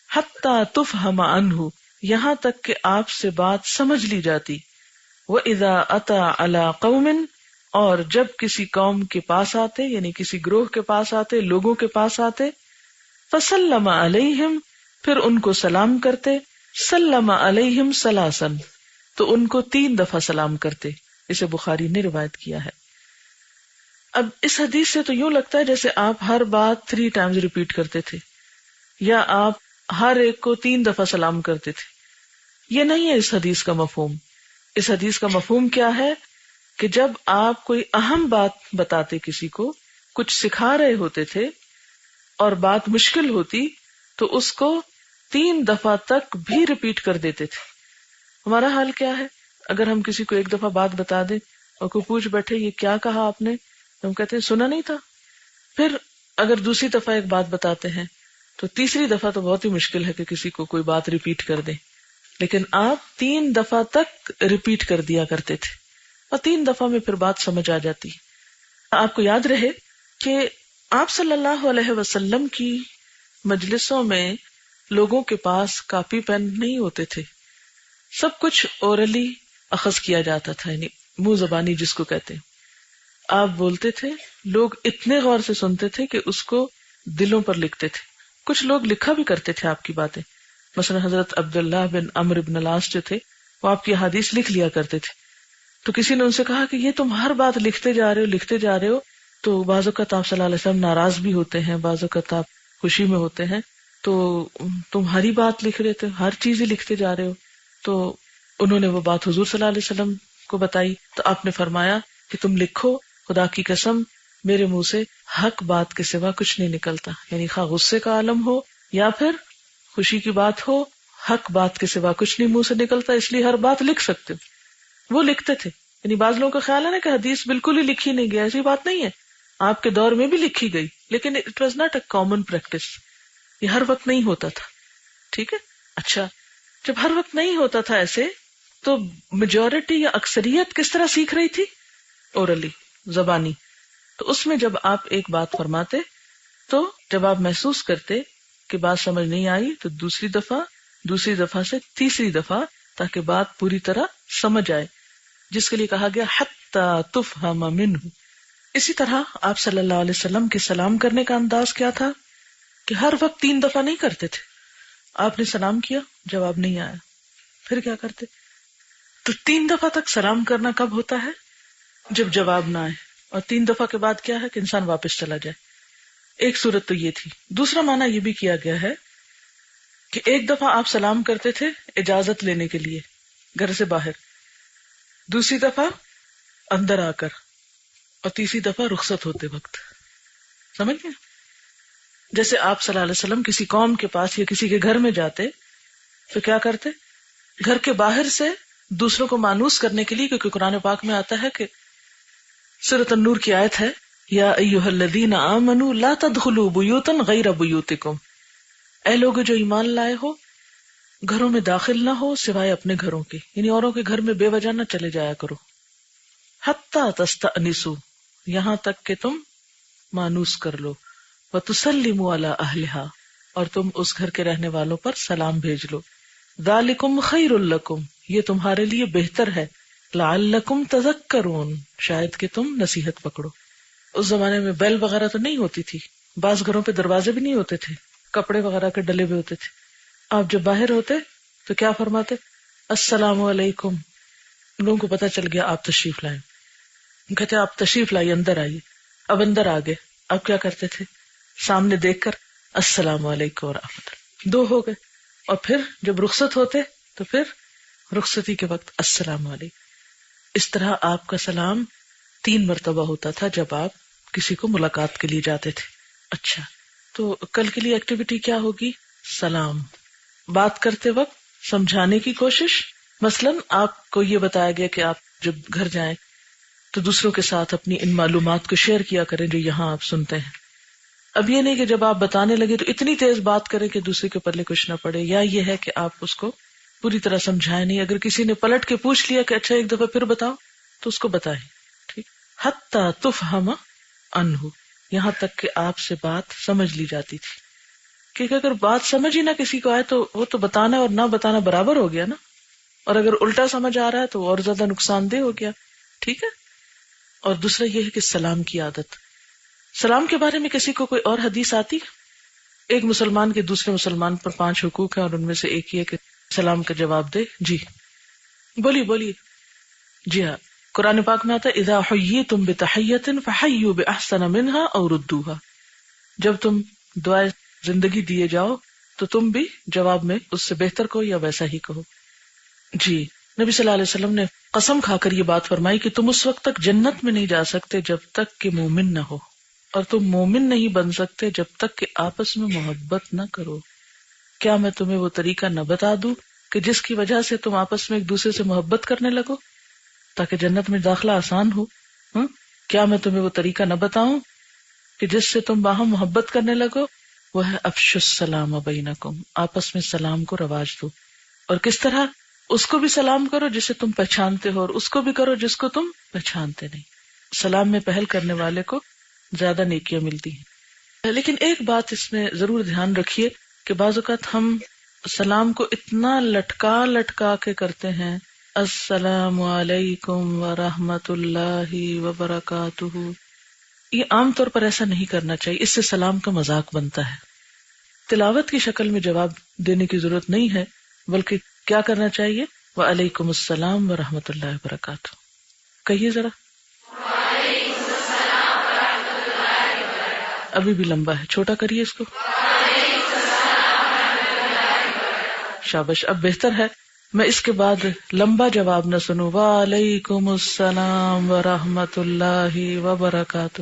حتی تفہم عنہ یہاں تک کہ آپ سے بات سمجھ لی جاتی، وَإِذَا أَتَى عَلَى قَوْمٍ اور جب کسی قوم کے پاس آتے یعنی کسی گروہ کے پاس آتے، لوگوں کے پاس آتے، فسلم علیہم پھر ان کو سلام کرتے، سلم علیہم ثلاثاً تو ان کو 3 دفعہ سلام کرتے. اسے بخاری نے روایت کیا ہے. اب اس حدیث سے تو یوں لگتا ہے جیسے آپ ہر بات 3 ٹائمز ریپیٹ کرتے تھے یا آپ ہر ایک کو 3 دفعہ سلام کرتے تھے. یہ نہیں ہے اس حدیث کا مفہوم. اس حدیث کا مفہوم کیا ہے کہ جب آپ کوئی اہم بات بتاتے کسی کو، کچھ سکھا رہے ہوتے تھے اور بات مشکل ہوتی تو اس کو 3 دفعہ تک بھی ریپیٹ کر دیتے تھے. ہمارا حال کیا ہے؟ اگر ہم کسی کو 1 دفعہ بات بتا دیں اور کوئی پوچھ بیٹھے یہ کیا کہا آپ نے، ہم کہتے ہیں سنا نہیں تھا. پھر اگر دوسری دفعہ ایک بات بتاتے ہیں تو تیسری دفعہ تو بہت ہی مشکل ہے کہ کسی کو کوئی بات ریپیٹ کر دیں، لیکن آپ 3 دفعہ تک ریپیٹ کر دیا کرتے تھے اور 3 دفعہ میں پھر بات سمجھ آ جاتی. آپ کو یاد رہے کہ آپ صلی اللہ علیہ وسلم کی مجلسوں میں لوگوں کے پاس کاپی پین نہیں ہوتے تھے، سب کچھ اورلی اخذ کیا جاتا تھا، یعنی منہ زبانی جس کو کہتے ہیں. آپ بولتے تھے، لوگ اتنے غور سے سنتے تھے کہ اس کو دلوں پر لکھتے تھے. کچھ لوگ لکھا بھی کرتے تھے آپ کی باتیں، مثلا حضرت عبداللہ بن عمرو بن العاص جو تھے وہ آپ کی حدیث لکھ لیا کرتے تھے. تو کسی نے ان سے کہا کہ یہ تم ہر بات لکھتے جا رہے ہو تو بعض اوقات آپ صلی اللہ علیہ وسلم ناراض بھی ہوتے ہیں، بعض اوقات آپ خوشی میں ہوتے ہیں، تو تم ہر بات لکھ رہے تھے، ہر چیز ہی لکھتے جا رہے ہو. تو انہوں نے وہ بات حضور صلی اللہ علیہ وسلم کو بتائی تو آپ نے فرمایا کہ تم لکھو، خدا کی قسم میرے منہ سے حق بات کے سوا کچھ نہیں نکلتا. یعنی خواہ غصے کا عالم ہو یا پھر خوشی کی بات ہو، حق بات کے سوا کچھ نہیں منہ سے نکلتا، اس لیے ہر بات لکھ سکتے ہو. وہ لکھتے تھے. یعنی بعض لوگوں کا خیال ہے نا کہ حدیث بالکل ہی لکھی نہیں گئی، ایسی بات نہیں ہے. آپ کے دور میں بھی لکھی گئی لیکن it was not a common practice. یہ ہر وقت نہیں ہوتا تھا. ٹھیک ہے. اچھا، جب ہر وقت نہیں ہوتا تھا ایسے تو میجورٹی یا اکثریت کس طرح سیکھ رہی تھی؟ اورلی، زبانی. تو اس میں جب آپ ایک بات فرماتے تو جب آپ محسوس کرتے کہ بات سمجھ نہیں آئی تو دوسری دفعہ سے تیسری دفعہ، تاکہ بات پوری طرح سمجھ آئے، جس کے لیے کہا گیا حتی تفہم منہ. اسی طرح آپ صلی اللہ علیہ وسلم کے سلام کرنے کا انداز کیا تھا کہ ہر وقت 3 دفعہ نہیں کرتے تھے. آپ نے سلام کیا، جواب نہیں آیا، پھر کیا کرتے؟ تو 3 دفعہ تک سلام کرنا کب ہوتا ہے؟ جب جواب نہ آئے. اور 3 دفعہ کے بعد کیا ہے کہ انسان واپس چلا جائے. ایک صورت تو یہ تھی. دوسرا معنی یہ بھی کیا گیا ہے کہ 1 دفعہ آپ سلام کرتے تھے اجازت لینے کے لیے گھر سے باہر، دوسری دفعہ اندر آ کر، اور تیسری دفعہ رخصت ہوتے وقت. سمجھ گئے؟ جیسے آپ صلی اللہ علیہ وسلم کسی قوم کے پاس یا کسی کے گھر میں جاتے تو کیا کرتے؟ گھر کے باہر سے دوسروں کو مانوس کرنے کے لیے، کیونکہ قرآن پاک میں آتا ہے کہ سورۃ النور کی آیت ہے، یا ایھا الذین آمنوا لا تدخلوا بیوتا غیر بیوتکم، اے لوگ جو ایمان لائے ہو گھروں میں داخل نہ ہو سوائے اپنے گھروں کے، یعنی اوروں کے گھر میں بے وجہ نہ چلے جایا کرو. حتی تستأنسوا، یہاں تک کہ تم مانوس کر لو، وتسلموا علی اہلہا، اور تم اس گھر کے رہنے والوں پر سلام بھیج لو. ذالکم خیر لکم، یہ تمہارے لیے بہتر ہے. لعلکم تذکرون، شاید کہ تم نصیحت پکڑو. اس زمانے میں بیل وغیرہ تو نہیں ہوتی تھی، بعض گھروں پہ دروازے بھی نہیں ہوتے تھے، کپڑے وغیرہ کے ڈلے ہوئے ہوتے تھے. آپ جب باہر ہوتے تو کیا فرماتے؟ السلام علیکم. لوگوں کو پتا چل گیا آپ تشریف لائیں، کہتے آپ تشریف لائیے، اندر آئیے. اب اندر آ گئے، اب کیا کرتے تھے؟ سامنے دیکھ کر السلام علیکم ورحمۃ اللہ، 2 ہو گئے. اور پھر جب رخصت ہوتے تو پھر رخصتی کے وقت السلام علیکم. اس طرح آپ کا سلام 3 مرتبہ ہوتا تھا جب آپ کسی کو ملاقات کے لیے جاتے تھے. اچھا، تو کل کے لیے ایکٹیویٹی کیا ہوگی؟ سلام. بات کرتے وقت سمجھانے کی کوشش. مثلا آپ کو یہ بتایا گیا کہ آپ جب گھر جائیں تو دوسروں کے ساتھ اپنی ان معلومات کو شیئر کیا کریں جو یہاں آپ سنتے ہیں. اب یہ نہیں کہ جب آپ بتانے لگے تو اتنی تیز بات کریں کہ دوسرے کے پلے کچھ نہ پڑے، یا یہ ہے کہ آپ اس کو پوری طرح سمجھائیں نہیں. اگر کسی نے پلٹ کے پوچھ لیا کہ اچھا 1 دفعہ پھر بتاؤ تو اس کو بتائیں. ٹھیک. حتی تفہم عنہ، یہاں تک کہ آپ سے بات سمجھ لی جاتی تھی. کیونکہ اگر بات سمجھ ہی نہ کسی کو آئے تو وہ تو بتانا اور نہ بتانا برابر ہو گیا نا، اور اگر الٹا سمجھ آ رہا ہے تو اور زیادہ نقصان دہ ہو گیا. ٹھیک ہے. اور دوسرا یہ ہے کہ سلام کی عادت. سلام کے بارے میں کسی کو کوئی اور حدیث آتی؟ ایک مسلمان کے دوسرے مسلمان پر 5 حقوق ہیں اور ان میں سے ایک یہ کہ سلام کا جواب دے. جی بولیے. جی ہاں، قرآن پاک میں آتا ہے اذا حییتم بتحیۃ فحیوا باحسن منها او ردوها. جب تم دعائے زندگی دیے جاؤ تو تم بھی جواب میں اس سے بہتر کہو یا ویسا ہی کہو. جی نبی صلی اللہ علیہ وسلم نے قسم کھا کر یہ بات فرمائی کہ تم اس وقت تک جنت میں نہیں جا سکتے جب تک کہ مومن نہ ہو، اور تم مومن نہیں بن سکتے جب تک کہ آپس میں محبت نہ کرو. کیا میں تمہیں وہ طریقہ نہ بتا دوں کہ جس کی وجہ سے تم آپس میں ایک دوسرے سے محبت کرنے لگو تاکہ جنت میں داخلہ آسان ہو؟ کیا میں تمہیں وہ طریقہ نہ بتاؤں کہ جس سے تم باہم محبت کرنے لگو؟ وہ ہے افشوا السلام بینکم، آپس میں سلام کو رواج دو. اور کس طرح؟ اس کو بھی سلام کرو جسے تم پہچانتے ہو اور اس کو بھی کرو جس کو تم پہچانتے نہیں. سلام میں پہل کرنے والے کو زیادہ نیکیاں ملتی ہیں. لیکن ایک بات اس میں ضرور دھیان رکھیے کہ بعض اوقات ہم سلام کو اتنا لٹکا کے کرتے ہیں، السلام علیکم ورحمۃ اللہ وبرکاتہ. یہ عام طور پر ایسا نہیں کرنا چاہیے، اس سے سلام کا مذاق بنتا ہے. تلاوت کی شکل میں جواب دینے کی ضرورت نہیں ہے، بلکہ کیا کرنا چاہیے؟ وعلیکم السلام ورحمۃ اللہ وبرکاتہ. کہیے ذرا. ابھی بھی لمبا ہے، چھوٹا کریے اس کو. شاباش، اب بہتر ہے. میں اس کے بعد لمبا جواب نہ سنوں. وعلیکم السلام ورحمۃ اللہ وبرکاتہ.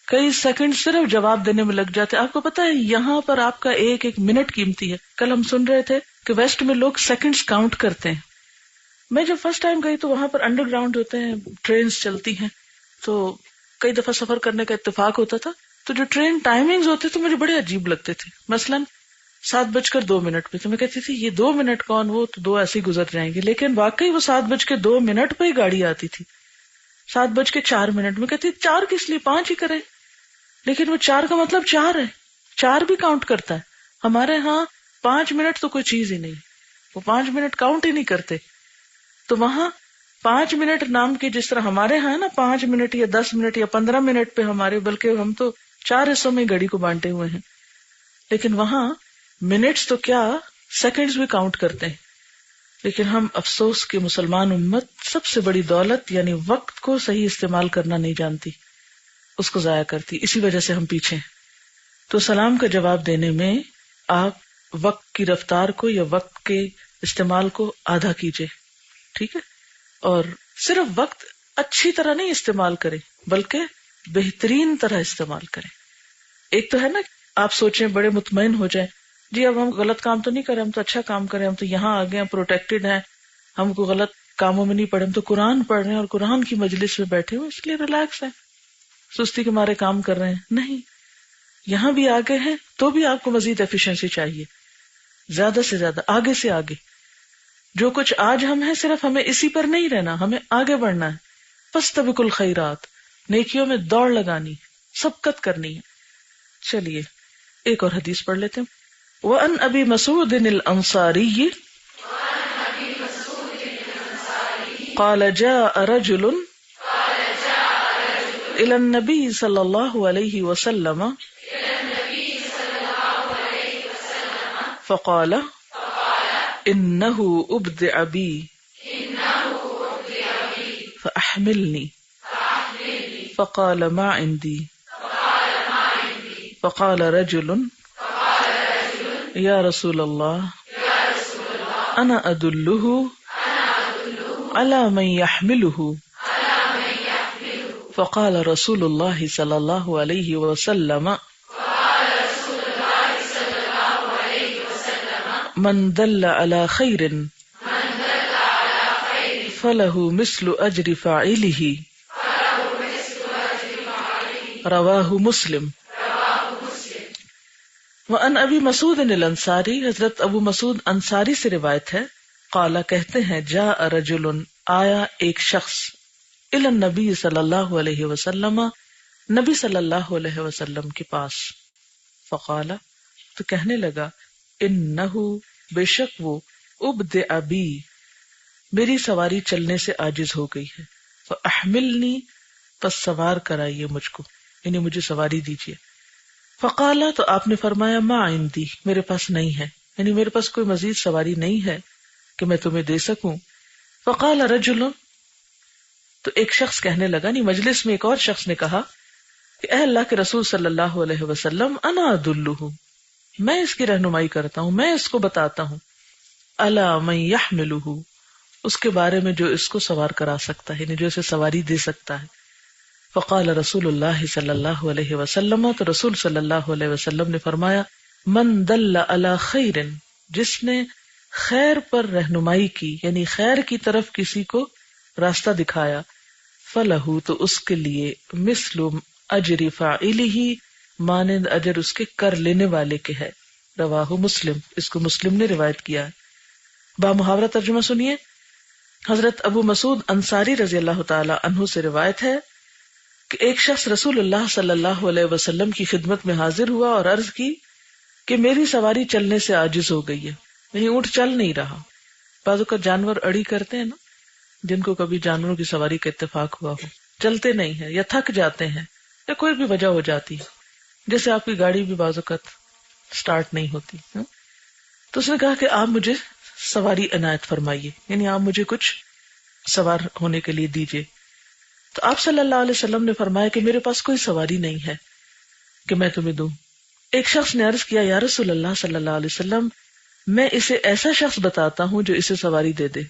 کئی سیکنڈ صرف جواب دینے میں لگ جاتے. آپ کو پتا ہے یہاں پر آپ کا ایک ایک منٹ قیمتی ہے. کل ہم سن رہے تھے کہ ویسٹ میں لوگ سیکنڈز کاؤنٹ کرتے ہیں. میں جب فرسٹ ٹائم گئی تو وہاں پر انڈر گراؤنڈ ہوتے ہیں، ٹرینز چلتی ہیں، تو کئی دفعہ سفر کرنے کا اتفاق ہوتا تھا. تو جو ٹرین ٹائمنگز ہوتے تو مجھے بڑے عجیب لگتے تھے. مثلاً 7:02 پہ، تو میں کہتی تھی یہ 2 منٹ کون، وہ تو 2 ایسے ہی گزر جائیں گے. لیکن واقعی وہ 7:02 پہ ہی گاڑی آتی تھی. 7:04 میں کہتی 4 کس لیے، 5 ہی کریں. لیکن وہ 4 کا مطلب 4 ہے، 4 بھی کاؤنٹ کرتا ہے. ہمارے ہاں 5 منٹ تو کوئی چیز ہی نہیں، وہ 5 منٹ کاؤنٹ ہی نہیں کرتے. تو وہاں 5 منٹ نام کی، جس طرح ہمارے ہاں نا 5 منٹ یا 10 منٹ یا 15 منٹ پہ ہمارے، بلکہ ہم تو 4 حصوں میں گھڑی کو بانٹے ہوئے ہیں. لیکن وہاں منٹس تو کیا سیکنڈز بھی کاؤنٹ کرتے ہیں. لیکن ہم افسوس کہ مسلمان امت سب سے بڑی دولت یعنی وقت کو صحیح استعمال کرنا نہیں جانتی، اس کو ضائع کرتی. اسی وجہ سے ہم پیچھے ہیں. تو سلام کا جواب دینے میں آپ وقت کی رفتار کو یا وقت کے استعمال کو آدھا کیجئے، ٹھیک ہے؟ اور صرف وقت اچھی طرح نہیں استعمال کریں بلکہ بہترین طرح استعمال کریں. ایک تو ہے نا آپ سوچیں، بڑے مطمئن ہو جائیں، جی اب ہم غلط کام تو نہیں کریں، ہم تو اچھا کام کریں، ہم تو یہاں آ گئے ہیں، پروٹیکٹڈ ہیں، ہم کو غلط کاموں میں نہیں پڑے، ہم تو قرآن پڑھ رہے ہیں اور قرآن کی مجلس میں بیٹھے ہوئے اس لیے ریلیکس ہیں، سستی کے مارے کام کر رہے ہیں. نہیں، یہاں بھی آگے ہیں تو بھی آپ کو مزید ایفیشنسی چاہیے، زیادہ سے زیادہ، آگے سے آگے. جو کچھ آج ہم ہیں صرف ہمیں اسی پر نہیں رہنا، ہمیں آگے بڑھنا ہے. فاستبقوا الخیرات، نیکیوں میں دوڑ لگانی، سبقت کرنی ہے. چلیے ایک اور حدیث پڑھ لیتے ہیں. وَأَنْ أَبِي مَسْعُودٍ الْأَنصَارِيِّ قَالَ جَاءَ رَجُلٌ إِلَى النَّبِيِّ صَلَّى اللَّهُ عَلَيْهِ وَسَلَّمَ فَقَالَ إِنَّهُ أُبْدِعَ بِي فَأَحْمِلْنِي فَقَالَ مَا عِنْدِي فَقَالَ رَجُلٌ يَا رَسُولَ اللَّهِ أَنَا أَدُلُّهُ عَلَى مَنْ يَحْمِلُهُ فَقَالَ رَسُولُ اللَّهِ صَلَّى اللَّهُ عَلَيْهِ وَسَلَّمَ مَنْ دَلَّ عَلَى خَيْرٍ فَلَهُ مِثْلُ أَجْرِ فَاعِلِهِ رواہ مسلم. وعن ابی مسعود الانصاری، حضرت ابو مسعود انصاری سے روایت ہے، قال کہتے ہیں، جاء رجل آیا ایک شخص، الی النبی صلی اللہ علیہ وسلم نبی صلی اللہ علیہ وسلم کے پاس، فقال تو کہنے لگا، انہ بے شک وہ، ابدع بی میری سواری چلنے سے عاجز ہو گئی ہے، فاحملنی پس سوار کرائیے مجھ کو، یعنی مجھے سواری دیجیے. فقالا، تو آپ نے فرمایا ما عندی، میرے پاس نہیں ہے، یعنی میرے پاس کوئی مزید سواری نہیں ہے کہ میں تمہیں دے سکوں. فقال رجل، تو ایک شخص کہنے لگا، نہیں مجلس میں ایک اور شخص نے کہا کہ اے اللہ کے رسول صلی اللہ علیہ وسلم، انا ادلہ، میں اس کی رہنمائی کرتا ہوں، میں اس کو بتاتا ہوں، الا من یحملہ، اس کے بارے میں جو اس کو سوار کرا سکتا ہے، یعنی جو اسے سواری دے سکتا ہے. فقال رسول اللہ صلی اللہ علیہ وسلم، تو رسول صلی اللہ علیہ وسلم نے فرمایا، من دل علی خیر، جس نے خیر پر رہنمائی کی، یعنی خیر کی طرف کسی کو راستہ دکھایا، فلہ، تو اس کے لیے مثل اجر فاعلہ، مانند اجر اس کے کر لینے والے کے ہے. رواہ مسلم، اس کو مسلم نے روایت کیا ہے. با محاورہ ترجمہ سنیے. حضرت ابو مسعود انصاری رضی اللہ تعالی عنہ سے روایت ہے کہ ایک شخص رسول اللہ صلی اللہ علیہ وسلم کی خدمت میں حاضر ہوا اور عرض کی کہ میری سواری چلنے سے عاجز ہو گئی ہے، یعنی اونٹ چل نہیں رہا. بعض اوقات جانور اڑی کرتے ہیں نا، جن کو کبھی جانوروں کی سواری کا اتفاق ہوا ہو، چلتے نہیں ہیں یا تھک جاتے ہیں یا کوئی بھی وجہ ہو جاتی ہے، جیسے آپ کی گاڑی بھی بعض اوقات سٹارٹ نہیں ہوتی. تو اس نے کہا کہ آپ مجھے سواری عنایت فرمائیے، یعنی آپ مجھے کچھ سوار ہونے کے لیے دیجیے. تو آپ صلی اللہ علیہ وسلم نے فرمایا کہ میرے پاس کوئی سواری نہیں ہے کہ میں تمہیں دوں. ایک شخص نے عرض کیا، یا رسول اللہ صلی اللہ علیہ وسلم، میں اسے ایسا شخص بتاتا ہوں جو اسے سواری دے دے.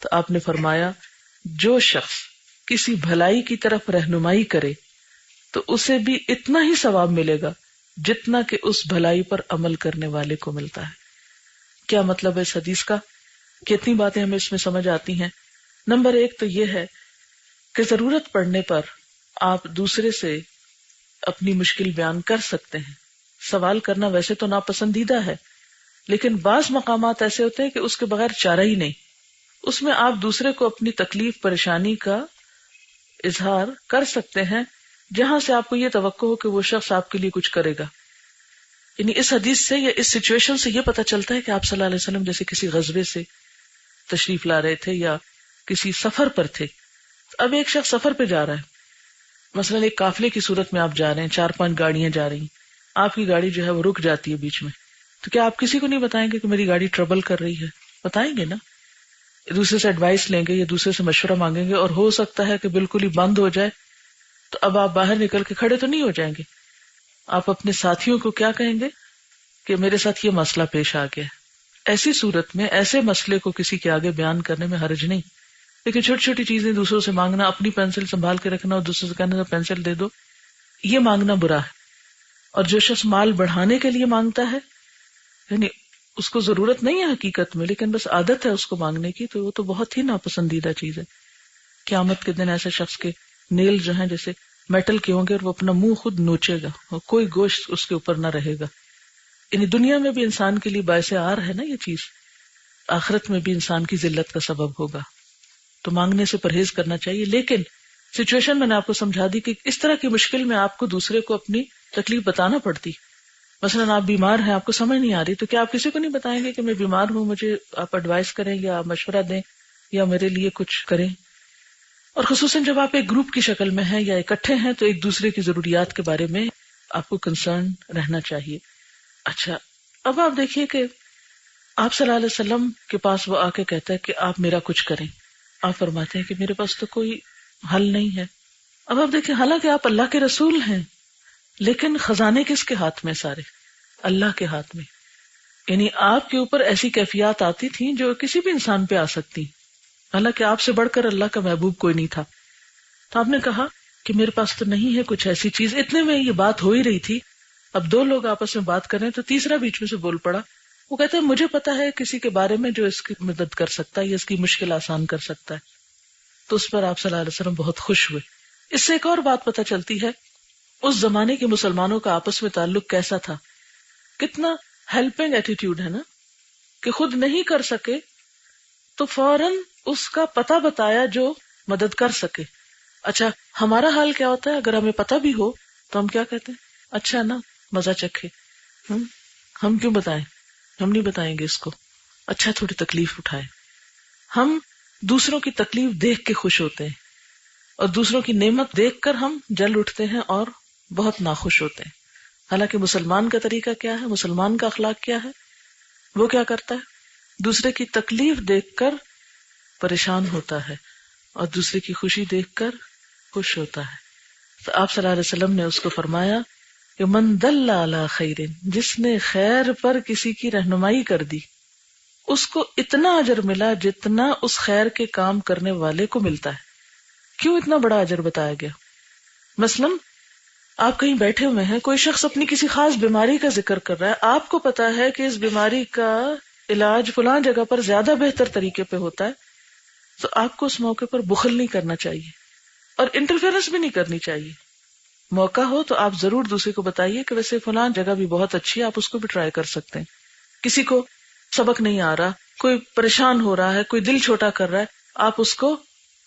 تو آپ نے فرمایا، جو شخص کسی بھلائی کی طرف رہنمائی کرے تو اسے بھی اتنا ہی ثواب ملے گا جتنا کہ اس بھلائی پر عمل کرنے والے کو ملتا ہے. کیا مطلب ہے اس حدیث کا؟ کتنی باتیں ہمیں اس میں سمجھ آتی ہیں. نمبر ایک تو یہ ہے کہ ضرورت پڑنے پر آپ دوسرے سے اپنی مشکل بیان کر سکتے ہیں. سوال کرنا ویسے تو ناپسندیدہ ہے، لیکن بعض مقامات ایسے ہوتے ہیں کہ اس کے بغیر چارہ ہی نہیں. اس میں آپ دوسرے کو اپنی تکلیف پریشانی کا اظہار کر سکتے ہیں جہاں سے آپ کو یہ توقع ہو کہ وہ شخص آپ کے لیے کچھ کرے گا. یعنی اس حدیث سے یا اس سچویشن سے یہ پتہ چلتا ہے کہ آپ صلی اللہ علیہ وسلم جیسے کسی غزوے سے تشریف لا رہے تھے یا کسی سفر پر تھے. اب ایک شخص سفر پہ جا رہا ہے، مثلا ایک قافلے کی صورت میں آپ جا رہے ہیں، 4-5 گاڑیاں جا رہی ہیں، آپ کی گاڑی جو ہے وہ رک جاتی ہے بیچ میں، تو کیا آپ کسی کو نہیں بتائیں گے کہ میری گاڑی ٹربل کر رہی ہے؟ بتائیں گے نا. دوسرے سے ایڈوائس لیں گے یا دوسرے سے مشورہ مانگیں گے، اور ہو سکتا ہے کہ بالکل ہی بند ہو جائے تو اب آپ باہر نکل کے کھڑے تو نہیں ہو جائیں گے. آپ اپنے ساتھیوں کو کیا کہیں گے کہ میرے ساتھ یہ مسئلہ پیش آ گیا. ایسی صورت میں ایسے مسئلے کو کسی کے آگے بیان کرنے میں حرج نہیں، لیکن چھوٹی چھوٹی چیزیں دوسروں سے مانگنا، اپنی پینسل سنبھال کے رکھنا اور دوسروں سے کہنا پینسل دے دو، یہ مانگنا برا ہے. اور جو شخص مال بڑھانے کے لیے مانگتا ہے، یعنی اس کو ضرورت نہیں ہے حقیقت میں لیکن بس عادت ہے اس کو مانگنے کی، تو وہ تو بہت ہی ناپسندیدہ چیز ہے. قیامت کے دن ایسے شخص کے نیل جو ہیں جیسے میٹل کے ہوں گے اور وہ اپنا منہ خود نوچے گا اور کوئی گوشت اس کے اوپر نہ رہے گا. یعنی دنیا میں بھی انسان کے لیے باعث عار ہے نا یہ چیز، آخرت میں بھی انسان کی ذلت کا سبب ہوگا. تو مانگنے سے پرہیز کرنا چاہیے. لیکن سچویشن میں نے آپ کو سمجھا دی کہ اس طرح کی مشکل میں آپ کو دوسرے کو اپنی تکلیف بتانا پڑتی. مثلا آپ بیمار ہیں، آپ کو سمجھ نہیں آ رہی، تو کیا آپ کسی کو نہیں بتائیں گے کہ میں بیمار ہوں، مجھے آپ ایڈوائس کریں یا مشورہ دیں یا میرے لیے کچھ کریں؟ اور خصوصاً جب آپ ایک گروپ کی شکل میں ہیں یا اکٹھے ہیں تو ایک دوسرے کی ضروریات کے بارے میں آپ کو کنسرن رہنا چاہیے. اچھا، اب آپ دیکھیے کہ آپ صلی اللہ علیہ وسلم کے پاس وہ آ کے کہتا ہے کہ آپ میرا کچھ کریں. آپ فرماتے ہیں کہ میرے پاس تو کوئی حل نہیں ہے. اب آپ دیکھیں، حالانکہ آپ اللہ کے رسول ہیں لیکن خزانے کس کے ہاتھ میں؟ سارے اللہ کے ہاتھ میں. یعنی آپ کے اوپر ایسی کیفیات آتی تھیں جو کسی بھی انسان پہ آ سکتی، حالانکہ آپ سے بڑھ کر اللہ کا محبوب کوئی نہیں تھا. تو آپ نے کہا کہ میرے پاس تو نہیں ہے کچھ ایسی چیز. اتنے میں یہ بات ہو ہی رہی تھی، اب 2 لوگ آپس میں بات کر رہے ہیں تو تیسرا بیچ میں سے بول پڑا. وہ کہتا ہے مجھے پتا ہے کسی کے بارے میں جو اس کی مدد کر سکتا ہے یا اس کی مشکل آسان کر سکتا ہے. تو اس پر آپ صلی اللہ علیہ وسلم بہت خوش ہوئے. اس سے ایک اور بات پتہ چلتی ہے اس زمانے کے مسلمانوں کا آپس میں تعلق کیسا تھا. کتنا ہیلپنگ ایٹیٹیوڈ ہے نا، کہ خود نہیں کر سکے تو فوراً اس کا پتہ بتایا جو مدد کر سکے. اچھا، ہمارا حال کیا ہوتا ہے اگر ہمیں پتہ بھی ہو تو ہم کیا کہتے ہیں؟ اچھا نا، مزہ چکھے، ہم کیوں بتائیں، ہم نہیں بتائیں گے اس کو. اچھا، تھوڑی تکلیف اٹھائے. ہم دوسروں کی تکلیف دیکھ کے خوش ہوتے ہیں. اور دوسروں کی نعمت دیکھ کر ہم جل اٹھتے ہیں اور بہت ناخوش ہوتے ہیں. حالانکہ مسلمان کا طریقہ کیا ہے، مسلمان کا اخلاق کیا ہے؟ وہ کیا کرتا ہے؟ دوسرے کی تکلیف دیکھ کر پریشان ہوتا ہے اور دوسرے کی خوشی دیکھ کر خوش ہوتا ہے. تو آپ صلی اللہ علیہ وسلم نے اس کو فرمایا کہ من دل علی خیر، جس نے خیر پر کسی کی رہنمائی کر دی، اس کو اتنا اجر ملا جتنا اس خیر کے کام کرنے والے کو ملتا ہے. کیوں اتنا بڑا اجر بتایا گیا؟ مثلاً آپ کہیں بیٹھے ہوئے ہیں، کوئی شخص اپنی کسی خاص بیماری کا ذکر کر رہا ہے، آپ کو پتا ہے کہ اس بیماری کا علاج فلاں جگہ پر زیادہ بہتر طریقے پہ ہوتا ہے، تو آپ کو اس موقع پر بخل نہیں کرنا چاہیے اور انٹرفیئرنس بھی نہیں کرنی چاہیے. موقع ہو تو آپ ضرور دوسرے کو بتائیے کہ ویسے فلاں جگہ بھی بہت اچھی ہے، آپ اس کو بھی ٹرائی کر سکتے ہیں. کسی کو سبق نہیں آ رہا، کوئی پریشان ہو رہا ہے، کوئی دل چھوٹا کر رہا ہے، آپ اس کو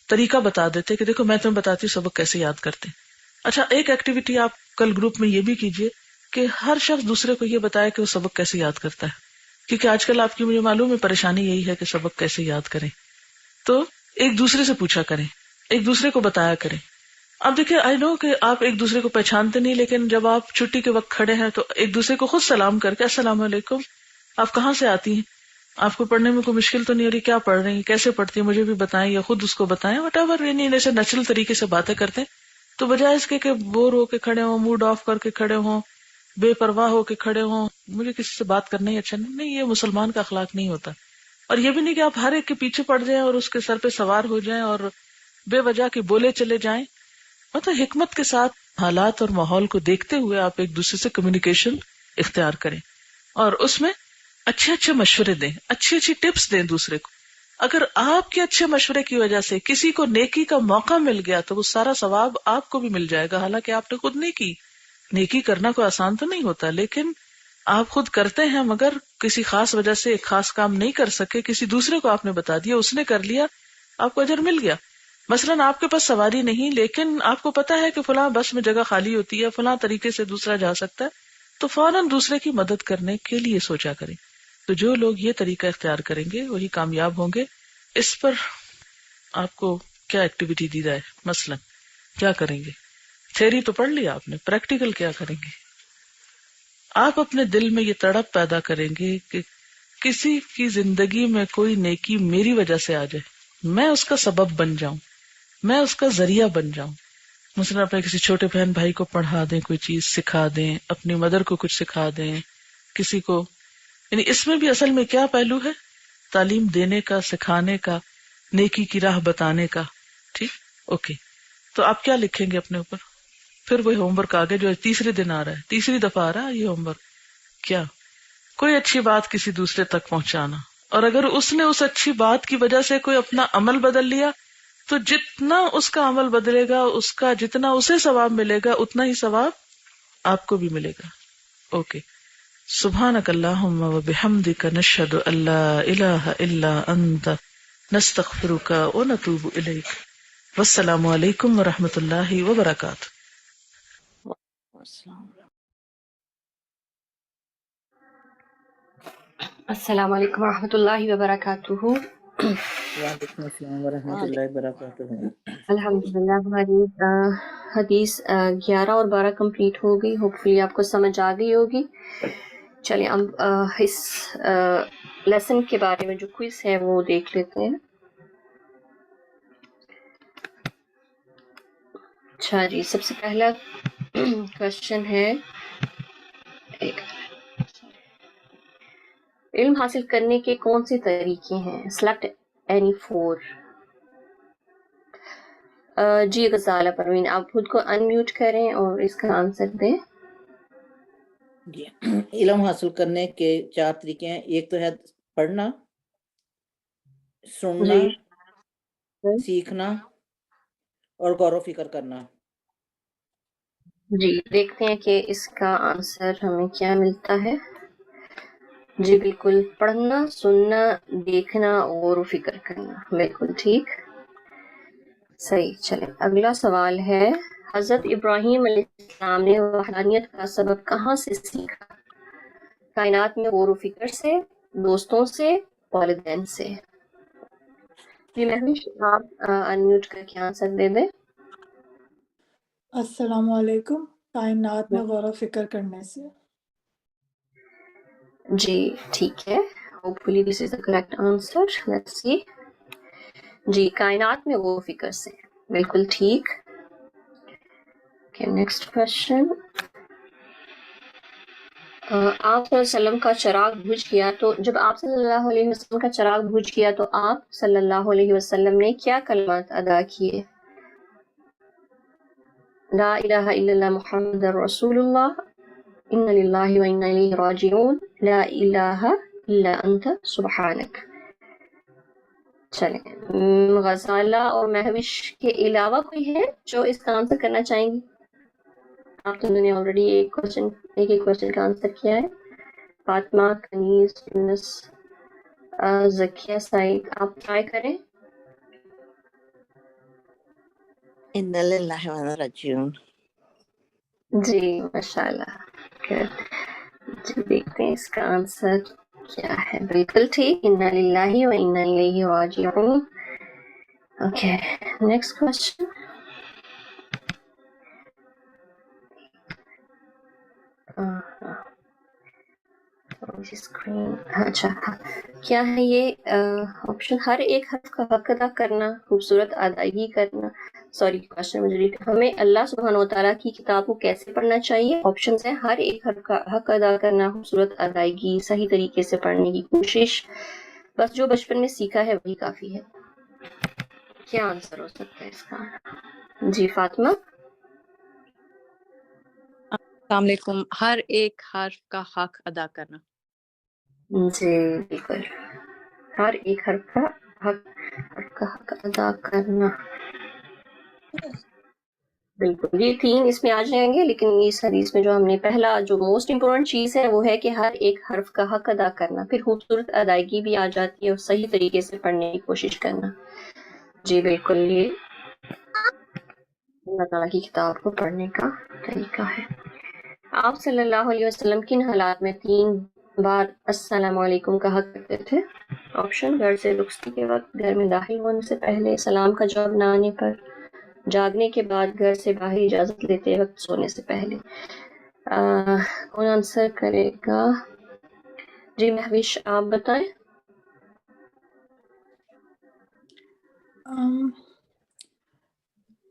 طریقہ بتا دیتے کہ دیکھو میں تمہیں بتاتی ہوں سبق کیسے یاد کرتے ہیں. اچھا، ایک ایکٹیویٹی آپ کل گروپ میں یہ بھی کیجئے کہ ہر شخص دوسرے کو یہ بتائے کہ وہ سبق کیسے یاد کرتا ہے، کیونکہ آج کل آپ کی مجھے معلوم ہے پریشانی یہی ہے کہ سبق کیسے یاد کریں. تو ایک دوسرے سے پوچھا کریں، ایک دوسرے کو بتایا کریں. اب دیکھیں، آئی نو کہ آپ ایک دوسرے کو پہچانتے نہیں، لیکن جب آپ چھٹی کے وقت کھڑے ہیں تو ایک دوسرے کو خود سلام کر کے السلام علیکم، آپ کہاں سے آتی ہیں، آپ کو پڑھنے میں کوئی مشکل تو نہیں ہو رہی، کیا پڑھ رہی ہیں، کیسے پڑھتی ہیں، مجھے بھی بتائیں، یا خود اس کو بتائیں، وٹ ایور. یعنی ایسے نیچرل طریقے سے باتیں کرتے ہیں. تو بجائے اس کے کہ بور ہو کے کھڑے ہوں، موڈ آف کر کے کھڑے ہوں، بے پرواہ ہو کے کھڑے ہوں، مجھے کسی سے بات کرنا ہی اچھا نہیں، یہ مسلمان کا اخلاق نہیں ہوتا. اور یہ بھی نہیں کہ آپ ہر ایک کے پیچھے پڑ جائیں اور اس کے سر پہ سوار ہو جائیں اور بے وجہ کے بولے چلے جائیں. مطلب حکمت کے ساتھ حالات اور ماحول کو دیکھتے ہوئے آپ ایک دوسرے سے کمیونیکیشن اختیار کریں اور اس میں اچھے اچھے مشورے دیں، اچھی اچھی ٹپس دیں دوسرے کو. اگر آپ کے اچھے مشورے کی وجہ سے کسی کو نیکی کا موقع مل گیا تو وہ سارا ثواب آپ کو بھی مل جائے گا، حالانکہ آپ نے خود نہیں کی. نیکی کرنا کوئی آسان تو نہیں ہوتا، لیکن آپ خود کرتے ہیں، مگر کسی خاص وجہ سے ایک خاص کام نہیں کر سکے، کسی دوسرے کو آپ نے بتا دیا، اس نے کر لیا، آپ کو اجر مل گیا. مثلاً آپ کے پاس سواری نہیں، لیکن آپ کو پتا ہے کہ فلاں بس میں جگہ خالی ہوتی ہے، فلاں طریقے سے دوسرا جا سکتا ہے، تو فوراً دوسرے کی مدد کرنے کے لیے سوچا کریں. تو جو لوگ یہ طریقہ اختیار کریں گے وہی کامیاب ہوں گے. اس پر آپ کو کیا ایکٹیویٹی دی جائے؟ مثلاً کیا کریں گے؟ تھیوری تو پڑھ لیا آپ نے، پریکٹیکل کیا کریں گے؟ آپ اپنے دل میں یہ تڑپ پیدا کریں گے کہ کسی کی زندگی میں کوئی نیکی میری وجہ سے آ جائے، میں اس کا سبب بن جاؤں، میں اس کا ذریعہ بن جاؤں. مثلا اپنے کسی چھوٹے بہن بھائی کو پڑھا دیں، کوئی چیز سکھا دیں، اپنی مدر کو کچھ سکھا دیں، کسی کو. یعنی اس میں بھی اصل میں کیا پہلو ہے؟ تعلیم دینے کا، سکھانے کا، نیکی کی راہ بتانے کا. ٹھیک، اوکے. تو آپ کیا لکھیں گے اپنے اوپر؟ پھر وہی ہوم ورک آگے جو تیسرے دن آ رہا ہے، تیسری دفعہ آ رہا ہے یہ ہوم ورک. کیا؟ کوئی اچھی بات کسی دوسرے تک پہنچانا، اور اگر اس نے اس اچھی بات کی وجہ سے کوئی اپنا عمل بدل لیا تو جتنا اس کا عمل بدلے گا، اس کا جتنا اسے ثواب ملے گا اتنا ہی ثواب آپ کو بھی ملے گا. اوکے. سبحانک اللہم و بحمدک نشہد ان لا الہ الا انت نستغفرک و نتوب الیک. والسلام علیکم و رحمۃ اللہ وبرکاتہ. السلام علیکم ورحمۃ اللہ وبرکاتہ. وعلیکم السلام ورحمۃ اللہ وبرکاتہ. الحمدللہ ہماری حدیث 11 اور 12 کمپلیٹ ہو گئی. ہوپفلی آپ کو سمجھ آ گئی ہوگی. چلیں اب اس لیسن کے بارے میں جو کوئز ہے وہ دیکھ لیتے ہیں. اچھا جی، سب سے پہلا کوشچن ہے، علم حاصل کرنے کے کون سے طریقے ہیں؟ Select any 4. جی غزالہ پروین، آپ خود کو انمیوٹ کریں اور اس کا آنسر دیں. جی، علم حاصل کرنے کے 4 طریقے ہیں. ایک تو ہے پڑھنا، سننا، جی سیکھنا اور غور و فکر کرنا. جی دیکھتے ہیں کہ اس کا آنسر ہمیں کیا ملتا ہے. جی بالکل، پڑھنا، سننا، دیکھنا اور فکر کرنا، بالکل ٹھیک، صحیح. چلیں اگلا سوال ہے، حضرت ابراہیم علیہ السلام نے وحدانیت کا سبب کہاں سے سیکھا؟ کائنات میں غور و فکر سے، دوستوں سے، والدین سے. جی مہوش، آپ انمیوٹ کر کے آنسر دے دیں. السلام علیکم. کائنات میں غور و فکر کرنے سے. جی ٹھیک ہے. Hopefully this is the correct answer. Let's see. جی کائنات میں غور و فکر سے بالکل ٹھیک. Next question. آپ صلی اللہ علیہ وسلم کا چراغ بجھ گیا تو جب آپ صلی اللہ علیہ وسلم کا چراغ بجھ گیا تو آپ صلی اللہ علیہ وسلم نے کیا کلمات ادا کیے؟ لا الہ الا اللہ محمد رسول اللہ، ان للہ و انا الیہ راجعون، لا الہ الا انت سبحانک. چلیں غزالہ اور مہوش کے علاوہ کوئی ہے جو اس کا آنسر کرنا چاہیں گی؟ آپ دونوں نے آلریڈی ایک کوشچن کا آنسر کیا ہے. فاطمہ، کنیز، یونس، زکیہ، سعید، آپ ٹرائی کریں. ان للہ و انا راجعون. جی ماشاء اللہ. جی دیکھتے ہیں اس کا آنسر کیا ہے. بالکل ٹھیک. انا للہ و انا الیہ راجعون. Okay next question. اچھا کیا ہے یہ آپشن؟ ہر ایک حرف کا حق ادا کرنا، خوبصورت ادائیگی کرنا. سوری کوشچن مجھے ہمیں اللہ سبحانہ و تعالیٰ کی کتاب کو کیسے پڑھنا چاہیے؟ آپشنز ہیں ہر ایک حرف کا حق ادا کرنا، خوبصورت ادائیگی، صحیح طریقے سے پڑھنے کی کوشش. بس جو بچپن میں سیکھا ہے وہی کافی ہے. کیا آنسر ہو سکتا ہے اس کا؟ جی فاطمہ. السلام علیکم. ہر ایک حرف کا حق ادا کرنا. جی بالکل. ہر ایک حرف کا حق ادا کرنا. بالکل یہ تین اس میں آ جائیں گے، لیکن اس حدیث میں جو ہم نے پہلا جو موسٹ امپورٹنٹ چیز ہے وہ ہے کہ ہر ایک حرف کا حق ادا کرنا. پھر خوبصورت ادائیگی بھی آ جاتی ہے اور صحیح طریقے سے پڑھنے کی کوشش کرنا. جی بالکل یہ اللہ تعالیٰ کی کتاب کو پڑھنے کا طریقہ ہے. آپ صلی اللہ علیہ وسلم کن حالات میں 3 بار السلام علیکم کہا کرتے تھے؟ آپشن: گھر سے رخصتی کے وقت، گھر میں داخل ہونے سے پہلے، سلام کا جواب نہ آنے پر، جاگنے کے بعد، گھر سے باہر اجازت لیتے وقت، سونے سے پہلے. کون آنسر کرے گا؟ جی مہوش آپ بتائیں.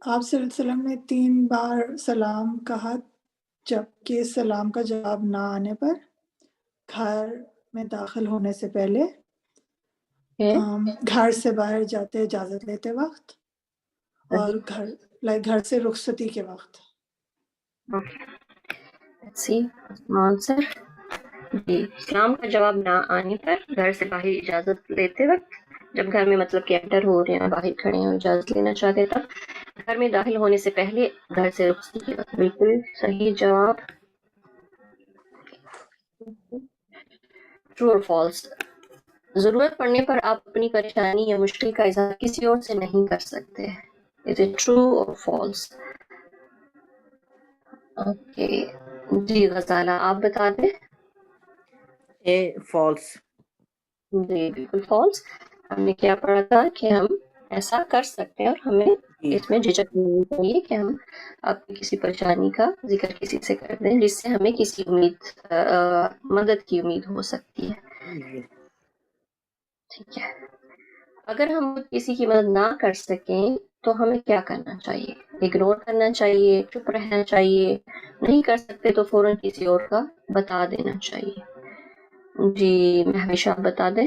آپ صلی اللہ علیہ وسلم نے 3 بار سلام کہا جبکہ سلام کا جواب نہ آنے پر، گھر میں داخل ہونے سے پہلے، گھر سے باہر جاتے اجازت لیتے وقت، اور گھر سے رخصتی کے وقت. آنسر جی سلام کا جواب نہ آنے پر، گھر سے باہر اجازت لیتے وقت، جب گھر میں مطلب کہ انٹر ہو رہے ہیں، باہر کھڑے ہیں اجازت لینا چاہتے تب، گھر میں داخل ہونے سے پہلے، گھر سے رخصتی کے وقت. بالکل صحیح جواب. ٹرو اور فالس؟ ضرورت پڑنے پر آپ اپنی پریشانی یا مشکل کا اظہار کسی اور سے نہیں کر سکتے. از اٹ ٹرو اور فالس؟ اوکے جی غزالہ آپ بتا دیں. فالس. جی بالکل فالس. ہم نے کیا پڑھا تھا کہ ہم ایسا کر سکتے ہیں اور ہمیں اس میں جھجک نہیں چاہیے کہ ہم اپنی کسی پریشانی کا ذکر کسی سے کر دیں جس سے ہمیں کسی مدد کی امید ہو سکتی ہے. ٹھیک ہے. اگر ہم کسی کی مدد نہ کر سکیں تو ہمیں کیا کرنا چاہیے؟ اگنور کرنا چاہیے، چپ رہنا چاہیے، نہیں کر سکتے تو فوراً کسی اور کا بتا دینا چاہیے. جی مہوش آپ بتا دیں.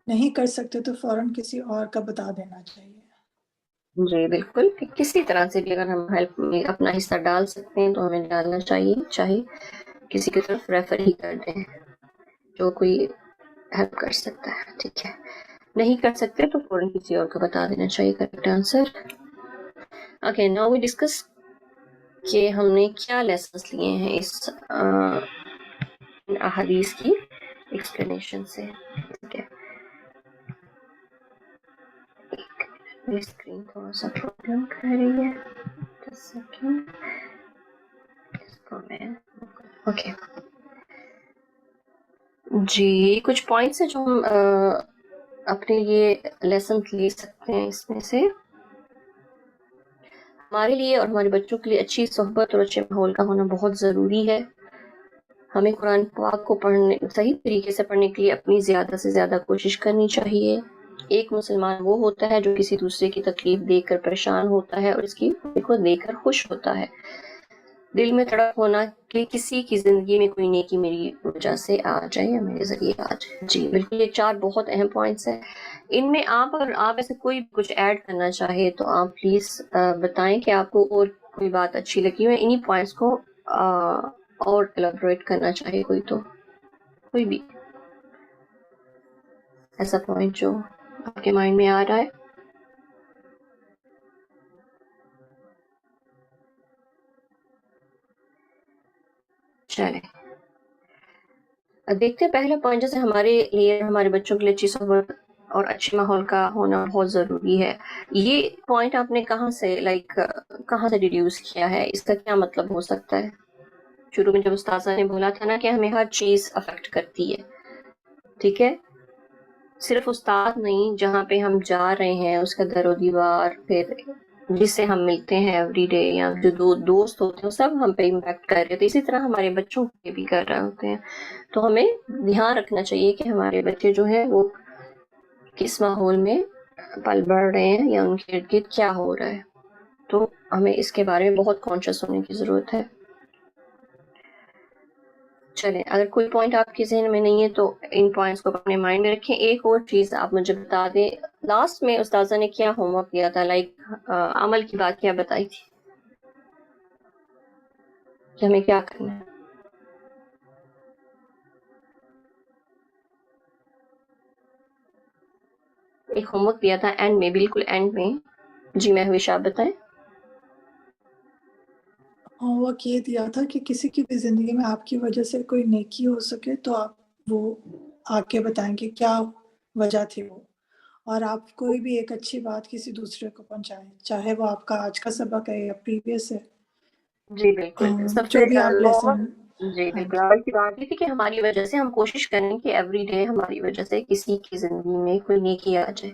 نہیں کر سکتے تو فوراً کسی اور کا بتا دینا چاہیے. جی بالکل. کسی طرح سے بھی اگر ہم ہیلپ میں اپنا حصہ ڈال سکتے ہیں تو ہمیں ڈالنا چاہیے، چاہے کسی کی طرف ریفر ہی کر دیں جو کوئی ہیلپ کر سکتا ہے. ٹھیک ہے. نہیں کر سکتے تو فوراً کسی اور کو بتا دینا چاہیے. Correct answer. Okay now we discuss کہ ہم نے کیا لیسنس لیے ہیں اس احادیث کی ایکسپلینیشن سے. ٹھیک ہے. اسکرین تھوڑا سا پرابلم کر رہی ہے. اوکے جی کچھ پوائنٹس ہیں جو ہم اپنے لیے لیسن لے سکتے ہیں اس میں سے. ہمارے لیے اور ہمارے بچوں کے لیے اچھی صحبت اور اچھے ماحول کا ہونا بہت ضروری ہے. ہمیں قرآن پاک کو پڑھنے صحیح طریقے سے پڑھنے کے لیے اپنی زیادہ سے زیادہ کوشش کرنی چاہیے. ایک مسلمان وہ ہوتا ہے جو کسی دوسرے کی تکلیف دیکھ کر پریشان ہوتا ہے اور اس کی کو دیکھ کر خوش ہوتا ہے. دل میں تڑپ ہونا کہ کسی کی زندگی میں کوئی نیکی میری وجہ سے آ جائے یا میرے ذریعے آ جائے. جی بالکل، یہ 4 بہت اہم پوائنٹس ہیں. ان میں اگر آپ ایسے کوئی کچھ ایڈ کرنا چاہے تو آپ پلیز بتائیں کہ آپ کو اور کوئی بات اچھی لگی ہو انہی پوائنٹس کو اور ایلیبوریٹ کرنا چاہے کوئی، تو کوئی بھی ایسا پوائنٹ جو آپ کے مائنڈ میں آ رہا ہے. چلیں دیکھتے ہیں پہلا پوائنٹ. جیسے ہمارے لیے ہمارے بچوں کے لیے اچھی صحبت اور اچھے ماحول کا ہونا بہت ضروری ہے. یہ پوائنٹ آپ نے کہاں سے کہاں سے ڈیڈیوس کیا ہے؟ اس کا کیا مطلب ہو سکتا ہے؟ شروع میں جب استاذہ نے بولا تھا نا کہ ہمیں ہر چیز افیکٹ کرتی ہے، ٹھیک ہے، صرف استاد نہیں، جہاں پہ ہم جا رہے ہیں اس کا در و دیوار، پھر جس سے ہم ملتے ہیں ایوری ڈے یا جو دوست ہوتے ہیں سب ہم پہ امپیکٹ کر رہے تھے. اسی طرح ہمارے بچوں پہ بھی کر رہے ہوتے ہیں. تو ہمیں دھیان رکھنا چاہیے کہ ہمارے بچے جو ہیں وہ کس ماحول میں پل بڑھ رہے ہیں یا ان کے ارد گرد کیا ہو رہا ہے. تو ہمیں اس کے بارے میں بہت کانشیس ہونے کی ضرورت ہے. چلیں اگر کوئی پوائنٹ آپ کے ذہن میں نہیں ہے تو ان پوائنٹس کو اپنے مائنڈ میں رکھیں. ایک اور چیز آپ مجھے بتا دیں، لاسٹ میں استاذہ نے کیا ہوم ورک دیا تھا، عمل کی بات کیا بتائی تھی کہ ہمیں کیا کرنا ہے؟ ایک ہوم ورک دیا تھا اینڈ میں، بالکل اینڈ میں. جی محوش آپ بتائیں. ہوم ورک یہ دیا تھا کہ کسی کی بھی زندگی میں آپ کی وجہ سے کوئی نیکی ہو سکے تو آپ وہ آ کے بتائیں کہ کیا وجہ تھی وہ، اور آپ کوئی بھی ایک اچھی بات کسی دوسرے کو پہنچائیں، چاہے وہ آپ کا آج کا سبق ہے یا پریویس ہے. جی بالکل، سب جو سے بھی آپ لیسن. جی ہاں بالکل، جی. اول کی بات یہ تھی کہ ہماری وجہ سے ہم کوشش کریں کہ ایوری ڈے ہماری وجہ سے کسی کی زندگی میں کوئی نیکی آ جائے.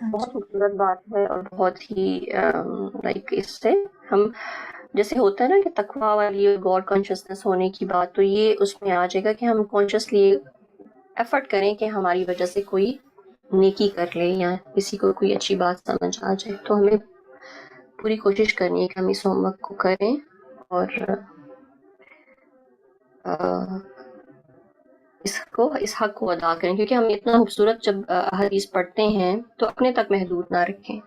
ہاں بہت جی. خوبصورت بات ہے اور بہت ہی اس سے ہم جیسے ہوتا ہے نا کہ تقویٰ والی اور گاڈ کانشیسنس ہونے کی بات، تو یہ اس میں آ جائے گا کہ ہم کانشیسلی ایفرٹ کریں کہ ہماری وجہ سے کوئی نیکی کر لے یا کسی کو کوئی اچھی بات سمجھ آ جائے. تو ہمیں پوری کوشش کرنی ہے کہ ہم اس ہوم ورک کو کریں اور اس حق کو ادا کریں. کیونکہ ہم اتنا خوبصورت جب حدیث پڑھتے ہیں تو اپنے تک محدود نہ رکھیں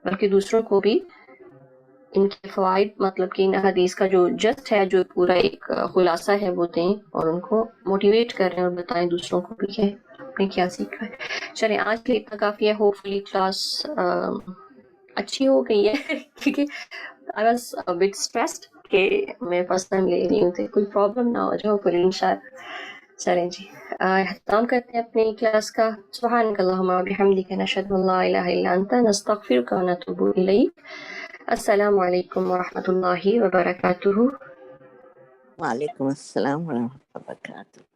بلکہ دوسروں کو بھی ان کے فوائد، مطلب کہ ان حدیث کا جو جسٹ ہے، جو پورا ایک خلاصہ ہے وہ دیں اور ان کو موٹیویٹ کریں اور بتائیں دوسروں کو بھی کہ آپ نے کیا سیکھا ہے. چلیں آج کے لیے اتنا کافی ہے. ہوپ فلی کلاس اچھی ہو گئی ہے کیونکہ I was a bit stressed کہ میں فرسٹ ٹائم لے رہی ہوں تو کوئی پرابلم نہ ہو جائے پر انشاءاللہ. چلیں جی اختتام کرتے ہیں اپنی کلاس کا. سبحانک اللہم وبحمدک نشہد ان لا الہ الا انت نستغفرک ونتوب الیک. السلام علیکم ورحمۃ اللہ وبرکاتہ. وعلیکم السلام ورحمۃ اللہ وبرکاتہ.